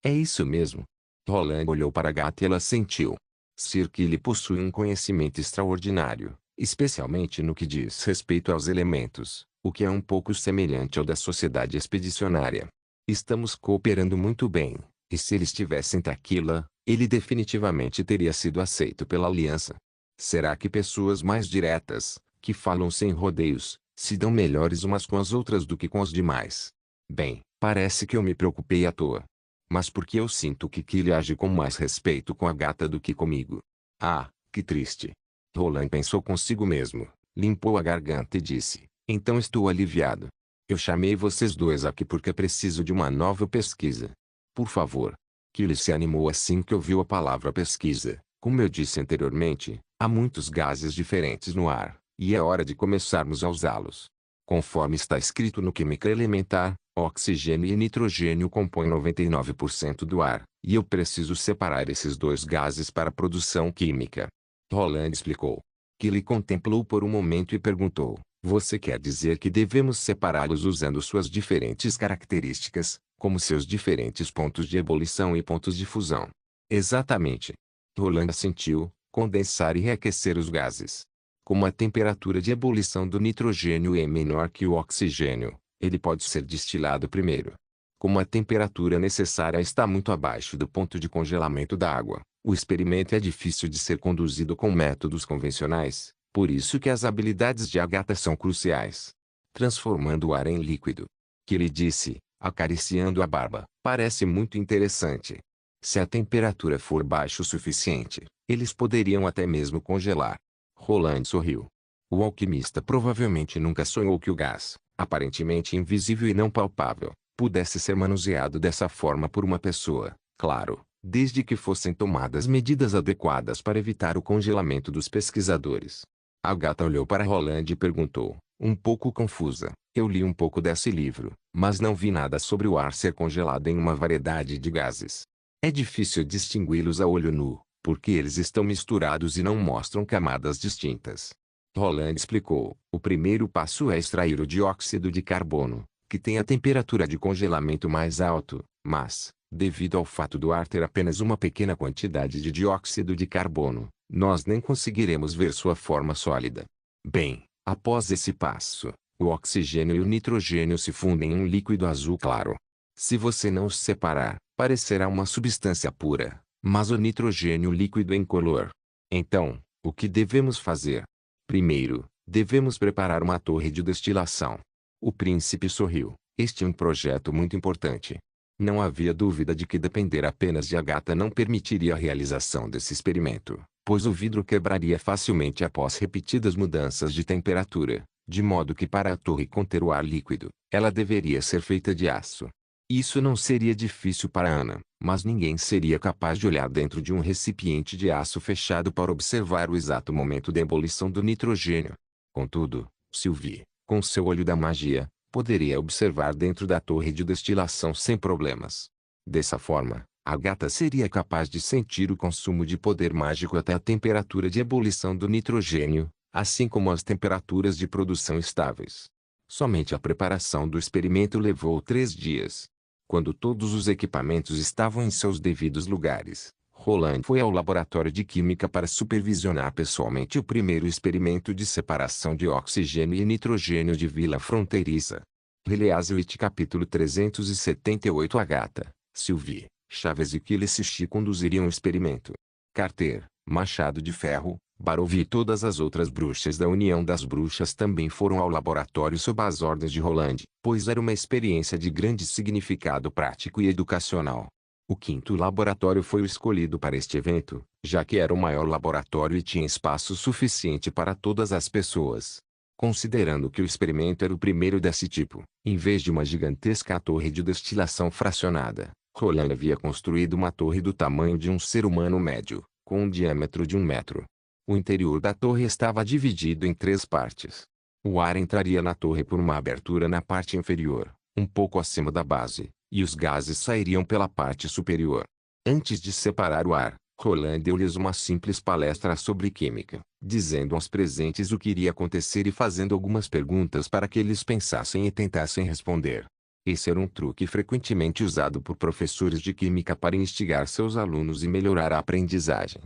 [SPEAKER 1] É isso mesmo. Roland olhou para a gata e ela assentiu. Sir Killy possui um conhecimento extraordinário, especialmente no que diz respeito aos elementos, o que é um pouco semelhante ao da sociedade expedicionária. Estamos cooperando muito bem, e se ele estivesse em Taquila, ele definitivamente teria sido aceito pela aliança. Será que pessoas mais diretas, que falam sem rodeios, se dão melhores umas com as outras do que com os demais? Bem, parece que eu me preocupei à toa. Mas por que eu sinto que Killy age com mais respeito com a gata do que comigo? Ah, que triste. Roland pensou consigo mesmo, limpou a garganta e disse, então estou aliviado. Eu chamei vocês dois aqui porque preciso de uma nova pesquisa. Por favor. Killy se animou assim que ouviu a palavra pesquisa. Como eu disse anteriormente, há muitos gases diferentes no ar, e é hora de começarmos a usá-los. Conforme está escrito no Química Elementar, oxigênio e nitrogênio compõem 99% do ar, e eu preciso separar esses dois gases para a produção química. Roland explicou. Killy contemplou por um momento e perguntou, você quer dizer que devemos separá-los usando suas diferentes características, como seus diferentes pontos de ebulição e pontos de fusão? Exatamente. Roland assentiu, condensar e reaquecer os gases. Como a temperatura de ebulição do nitrogênio é menor que o oxigênio, ele pode ser destilado primeiro. Como a temperatura necessária está muito abaixo do ponto de congelamento da água, o experimento é difícil de ser conduzido com métodos convencionais, por isso que as habilidades de Agatha são cruciais. Transformando o ar em líquido. Killy disse, acariciando a barba, parece muito interessante. Se a temperatura for baixa o suficiente, eles poderiam até mesmo congelar. Roland sorriu. O alquimista provavelmente nunca sonhou que o gás, aparentemente invisível e não palpável, pudesse ser manuseado dessa forma por uma pessoa, claro, desde que fossem tomadas medidas adequadas para evitar o congelamento dos pesquisadores. Agatha olhou para Roland e perguntou, um pouco confusa, eu li um pouco desse livro, mas não vi nada sobre o ar ser congelado em uma variedade de gases. É difícil distingui-los a olho nu, porque eles estão misturados e não mostram camadas distintas. Roland explicou, o primeiro passo é extrair o dióxido de carbono, que tem a temperatura de congelamento mais alto, mas, devido ao fato do ar ter apenas uma pequena quantidade de dióxido de carbono, nós nem conseguiremos ver sua forma sólida. Bem, após esse passo, o oxigênio e o nitrogênio se fundem em um líquido azul claro. Se você não os separar, parecerá uma substância pura, mas o nitrogênio líquido é incolor. Então, o que devemos fazer? Primeiro, devemos preparar uma torre de destilação. O príncipe sorriu. Este é um projeto muito importante. Não havia dúvida de que depender apenas de Agatha não permitiria a realização desse experimento, pois o vidro quebraria facilmente após repetidas mudanças de temperatura, de modo que para a torre conter o ar líquido, ela deveria ser feita de aço. Isso não seria difícil para Ana, mas ninguém seria capaz de olhar dentro de um recipiente de aço fechado para observar o exato momento da ebulição do nitrogênio. Contudo, Sylvie, com seu olho da magia, poderia observar dentro da torre de destilação sem problemas. Dessa forma, Agatha seria capaz de sentir o consumo de poder mágico até a temperatura de ebulição do nitrogênio, assim como as temperaturas de produção estáveis. Somente a preparação do experimento levou 3 dias. Quando todos os equipamentos estavam em seus devidos lugares, Roland foi ao laboratório de química para supervisionar pessoalmente o primeiro experimento de separação de oxigênio e nitrogênio de Vila Fronteiriça. Release capítulo 378. Agatha, Sylvie, Chaves e Killissichi conduziriam o experimento. Carter, Machado de Ferro, Barovi e todas as outras bruxas da União das Bruxas também foram ao laboratório sob as ordens de Roland, pois era uma experiência de grande significado prático e educacional. O quinto laboratório foi o escolhido para este evento, já que era o maior laboratório e tinha espaço suficiente para todas as pessoas. Considerando que o experimento era o primeiro desse tipo, em vez de uma gigantesca torre de destilação fracionada, Roland havia construído uma torre do tamanho de um ser humano médio, com um diâmetro de 1 metro. O interior da torre estava dividido em 3 partes. O ar entraria na torre por uma abertura na parte inferior, um pouco acima da base, e os gases sairiam pela parte superior. Antes de separar o ar, Roland deu-lhes uma simples palestra sobre química, dizendo aos presentes o que iria acontecer e fazendo algumas perguntas para que eles pensassem e tentassem responder. Esse era um truque frequentemente usado por professores de química para instigar seus alunos e melhorar a aprendizagem.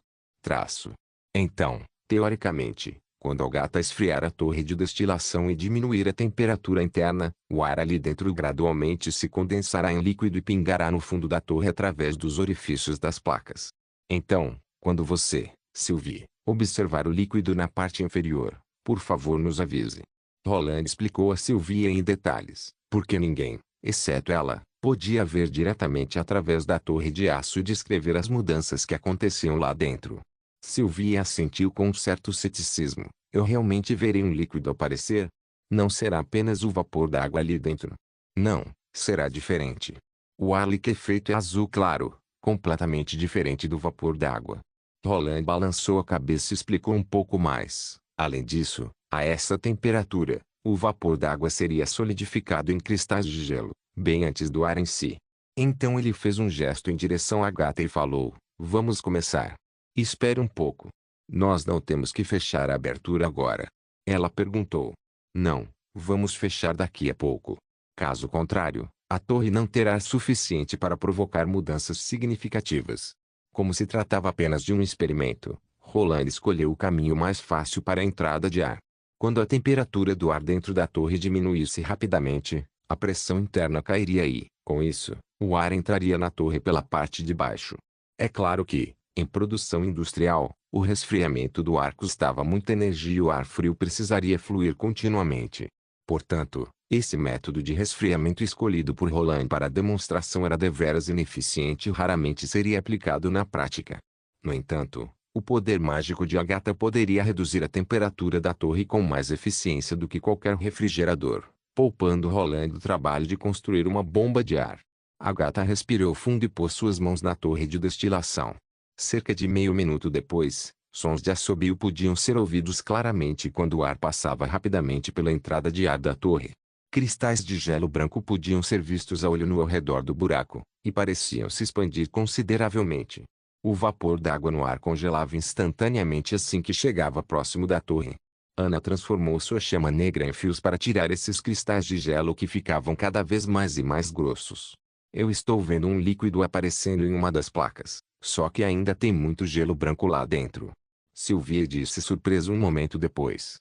[SPEAKER 1] Então, teoricamente, quando Agatha esfriar a torre de destilação e diminuir a temperatura interna, o ar ali dentro gradualmente se condensará em líquido e pingará no fundo da torre através dos orifícios das placas. Então, quando você, Sylvie, observar o líquido na parte inferior, por favor nos avise. Roland explicou a Sylvie em detalhes, porque ninguém, exceto ela, podia ver diretamente através da torre de aço e descrever as mudanças que aconteciam lá dentro. Sylvie assentiu com um certo ceticismo. Eu realmente verei um líquido aparecer? Não será apenas o vapor d'água ali dentro. Não, será diferente. O ar liquefeito é azul claro, completamente diferente do vapor d'água. Roland balançou a cabeça e explicou um pouco mais. Além disso, a essa temperatura, o vapor d'água seria solidificado em cristais de gelo, bem antes do ar em si. Então ele fez um gesto em direção a Agatha e falou, vamos começar. Espere um pouco. Nós não temos que fechar a abertura agora. Ela perguntou. Não, vamos fechar daqui a pouco. Caso contrário, a torre não terá ar suficiente para provocar mudanças significativas. Como se tratava apenas de um experimento, Roland escolheu o caminho mais fácil para a entrada de ar. Quando a temperatura do ar dentro da torre diminuísse rapidamente, a pressão interna cairia e, com isso, o ar entraria na torre pela parte de baixo. É claro que, em produção industrial, o resfriamento do ar custava muita energia e o ar frio precisaria fluir continuamente. Portanto, esse método de resfriamento escolhido por Roland para a demonstração era deveras ineficiente e raramente seria aplicado na prática. No entanto, o poder mágico de Agatha poderia reduzir a temperatura da torre com mais eficiência do que qualquer refrigerador, poupando Roland o trabalho de construir uma bomba de ar. Agatha respirou fundo e pôs suas mãos na torre de destilação. Cerca de meio minuto depois, sons de assobio podiam ser ouvidos claramente quando o ar passava rapidamente pela entrada de ar da torre. Cristais de gelo branco podiam ser vistos a olho nu ao redor do buraco, e pareciam se expandir consideravelmente. O vapor d'água no ar congelava instantaneamente assim que chegava próximo da torre. Anna transformou sua chama negra em fios para tirar esses cristais de gelo que ficavam cada vez mais e mais grossos. Eu estou vendo um líquido aparecendo em uma das placas, só que ainda tem muito gelo branco lá dentro. Sylvie disse surpreso um momento depois.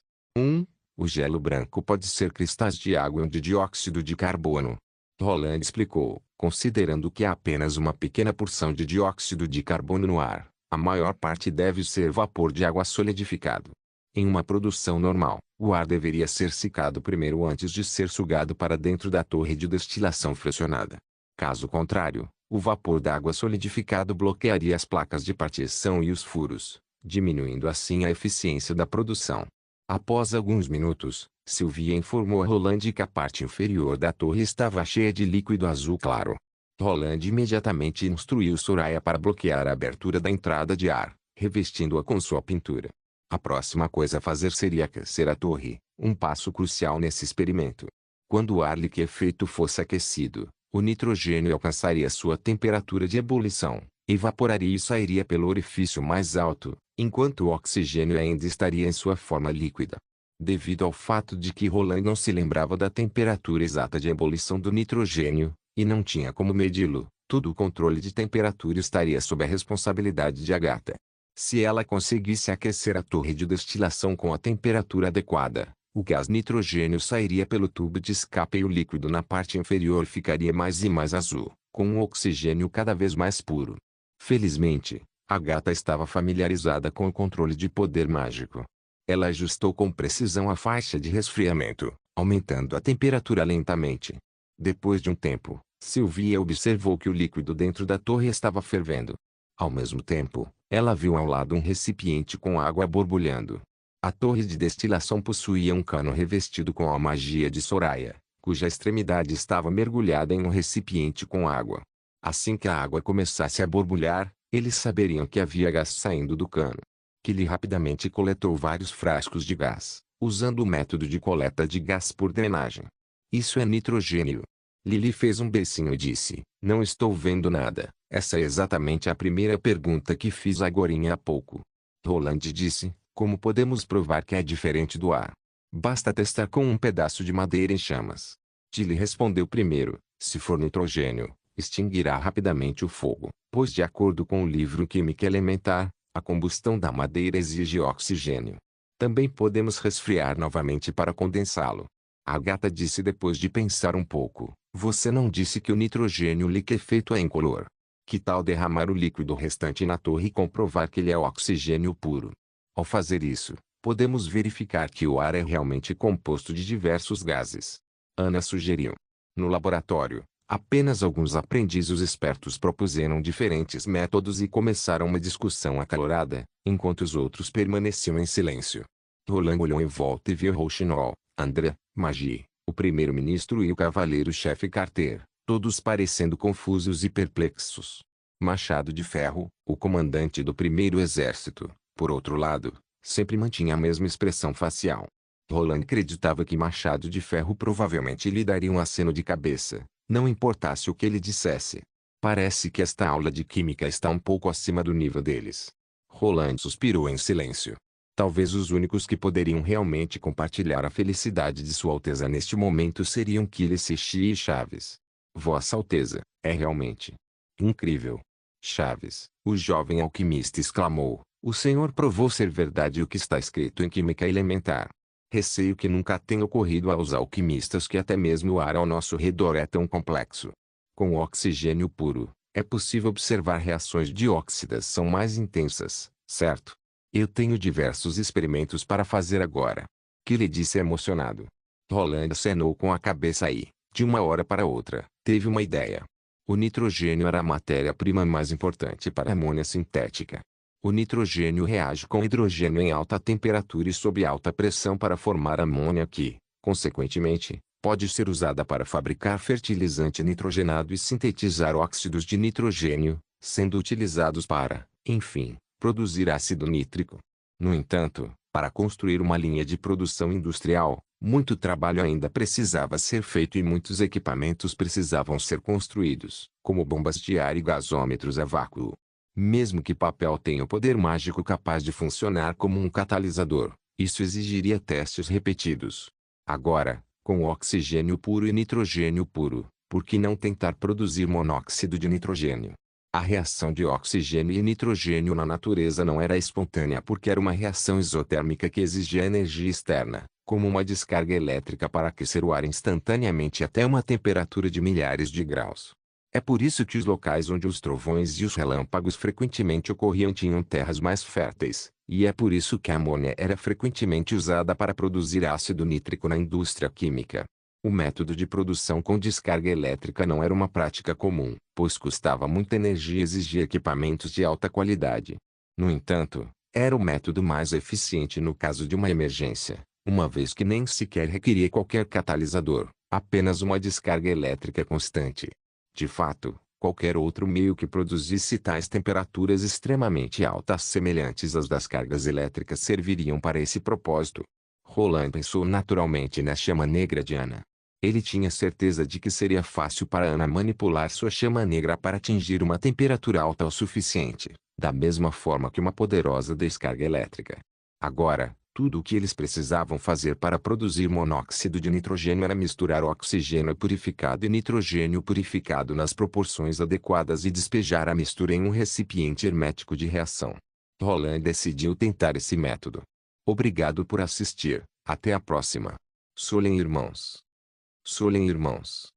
[SPEAKER 1] O gelo branco pode ser cristais de água ou de dióxido de carbono. Roland explicou, considerando que há apenas uma pequena porção de dióxido de carbono no ar, a maior parte deve ser vapor de água solidificado. Em uma produção normal, o ar deveria ser secado primeiro antes de ser sugado para dentro da torre de destilação fracionada. Caso contrário, o vapor d'água solidificado bloquearia as placas de partição e os furos, diminuindo assim a eficiência da produção. Após alguns minutos, Sylvie informou a Roland que a parte inferior da torre estava cheia de líquido azul claro. Roland imediatamente instruiu Soraya para bloquear a abertura da entrada de ar, revestindo-a com sua pintura. A próxima coisa a fazer seria aquecer a torre, um passo crucial nesse experimento. Quando o ar liquefeito fosse aquecido, o nitrogênio alcançaria sua temperatura de ebulição, evaporaria e sairia pelo orifício mais alto, enquanto o oxigênio ainda estaria em sua forma líquida. Devido ao fato de que Roland não se lembrava da temperatura exata de ebulição do nitrogênio, e não tinha como medi-lo, Todo o controle de temperatura estaria sob a responsabilidade de Agatha. Se ela conseguisse aquecer a torre de destilação com a temperatura adequada, o gás nitrogênio sairia pelo tubo de escape e o líquido na parte inferior ficaria mais e mais azul, com o oxigênio cada vez mais puro. Felizmente, Agatha estava familiarizada com o controle de poder mágico. Ela ajustou com precisão a faixa de resfriamento, aumentando a temperatura lentamente. Depois de um tempo, Sylvia observou que o líquido dentro da torre estava fervendo. Ao mesmo tempo, ela viu ao lado um recipiente com água borbulhando. A torre de destilação possuía um cano revestido com a magia de Soraya, cuja extremidade estava mergulhada em um recipiente com água. Assim que a água começasse a borbulhar, eles saberiam que havia gás saindo do cano. Killy rapidamente coletou vários frascos de gás, usando o método de coleta de gás por drenagem. Isso é nitrogênio. Lily fez um beicinho e disse, não estou vendo nada. Essa é exatamente a primeira pergunta que fiz agorinha há pouco. Roland disse, como podemos provar que é diferente do ar? Basta testar com um pedaço de madeira em chamas. Tilly respondeu primeiro, se for nitrogênio, extinguirá rapidamente o fogo, pois de acordo com o livro Química Elementar, a combustão da madeira exige oxigênio. Também podemos resfriar novamente para condensá-lo. Agatha disse depois de pensar um pouco, você não disse que o nitrogênio liquefeito é incolor. Que tal derramar o líquido restante na torre e comprovar que ele é oxigênio puro? Ao fazer isso, podemos verificar que o ar é realmente composto de diversos gases. Ana sugeriu. No laboratório, apenas alguns aprendizes espertos propuseram diferentes métodos e começaram uma discussão acalorada, enquanto os outros permaneciam em silêncio. Roland olhou em volta e viu Rouxinol, André, Magie, o primeiro-ministro e o cavaleiro-chefe Carter, todos parecendo confusos e perplexos. Machado de Ferro, o comandante do primeiro exército, por outro lado, sempre mantinha a mesma expressão facial. Roland acreditava que Machado de Ferro provavelmente lhe daria um aceno de cabeça, não importasse o que ele dissesse. Parece que esta aula de química está um pouco acima do nível deles. Roland suspirou em silêncio. Talvez os únicos que poderiam realmente compartilhar a felicidade de Sua Alteza neste momento seriam Killy Sechi e Chaves. Vossa Alteza, é realmente incrível. Chaves, o jovem alquimista exclamou, o senhor provou ser verdade o que está escrito em Química Elementar. Receio que nunca tenha ocorrido aos alquimistas que até mesmo o ar ao nosso redor é tão complexo. Com o oxigênio puro, é possível observar reações de oxidação mais intensas, certo? Eu tenho diversos experimentos para fazer agora. Killy disse emocionado. Roland acenou com a cabeça e, de uma hora para outra, teve uma ideia. O nitrogênio era a matéria-prima mais importante para a amônia sintética. O nitrogênio reage com hidrogênio em alta temperatura e sob alta pressão para formar amônia que, consequentemente, pode ser usada para fabricar fertilizante nitrogenado e sintetizar óxidos de nitrogênio, sendo utilizados para, enfim, produzir ácido nítrico. No entanto, para construir uma linha de produção industrial, muito trabalho ainda precisava ser feito e muitos equipamentos precisavam ser construídos, como bombas de ar e gasômetros a vácuo. Mesmo que papel tenha o poder mágico capaz de funcionar como um catalisador, isso exigiria testes repetidos. Agora, com oxigênio puro e nitrogênio puro, por que não tentar produzir monóxido de nitrogênio? A reação de oxigênio e nitrogênio na natureza não era espontânea porque era uma reação isotérmica que exigia energia externa, como uma descarga elétrica para aquecer o ar instantaneamente até uma temperatura de milhares de graus. É por isso que os locais onde os trovões e os relâmpagos frequentemente ocorriam tinham terras mais férteis, e é por isso que a amônia era frequentemente usada para produzir ácido nítrico na indústria química. O método de produção com descarga elétrica não era uma prática comum, pois custava muita energia e exigia equipamentos de alta qualidade. No entanto, era o método mais eficiente no caso de uma emergência, uma vez que nem sequer requeria qualquer catalisador, apenas uma descarga elétrica constante. De fato, qualquer outro meio que produzisse tais temperaturas extremamente altas semelhantes às das cargas elétricas serviriam para esse propósito. Roland pensou naturalmente na chama negra de Ana. Ele tinha certeza de que seria fácil para Ana manipular sua chama negra para atingir uma temperatura alta o suficiente, da mesma forma que uma poderosa descarga elétrica. Agora, Tudo o que eles precisavam fazer para produzir monóxido de nitrogênio era misturar oxigênio purificado e nitrogênio purificado nas proporções adequadas e despejar a mistura em um recipiente hermético de reação. Roland decidiu tentar esse método. Obrigado por assistir. Até a próxima. Solen Irmãos. Solen Irmãos.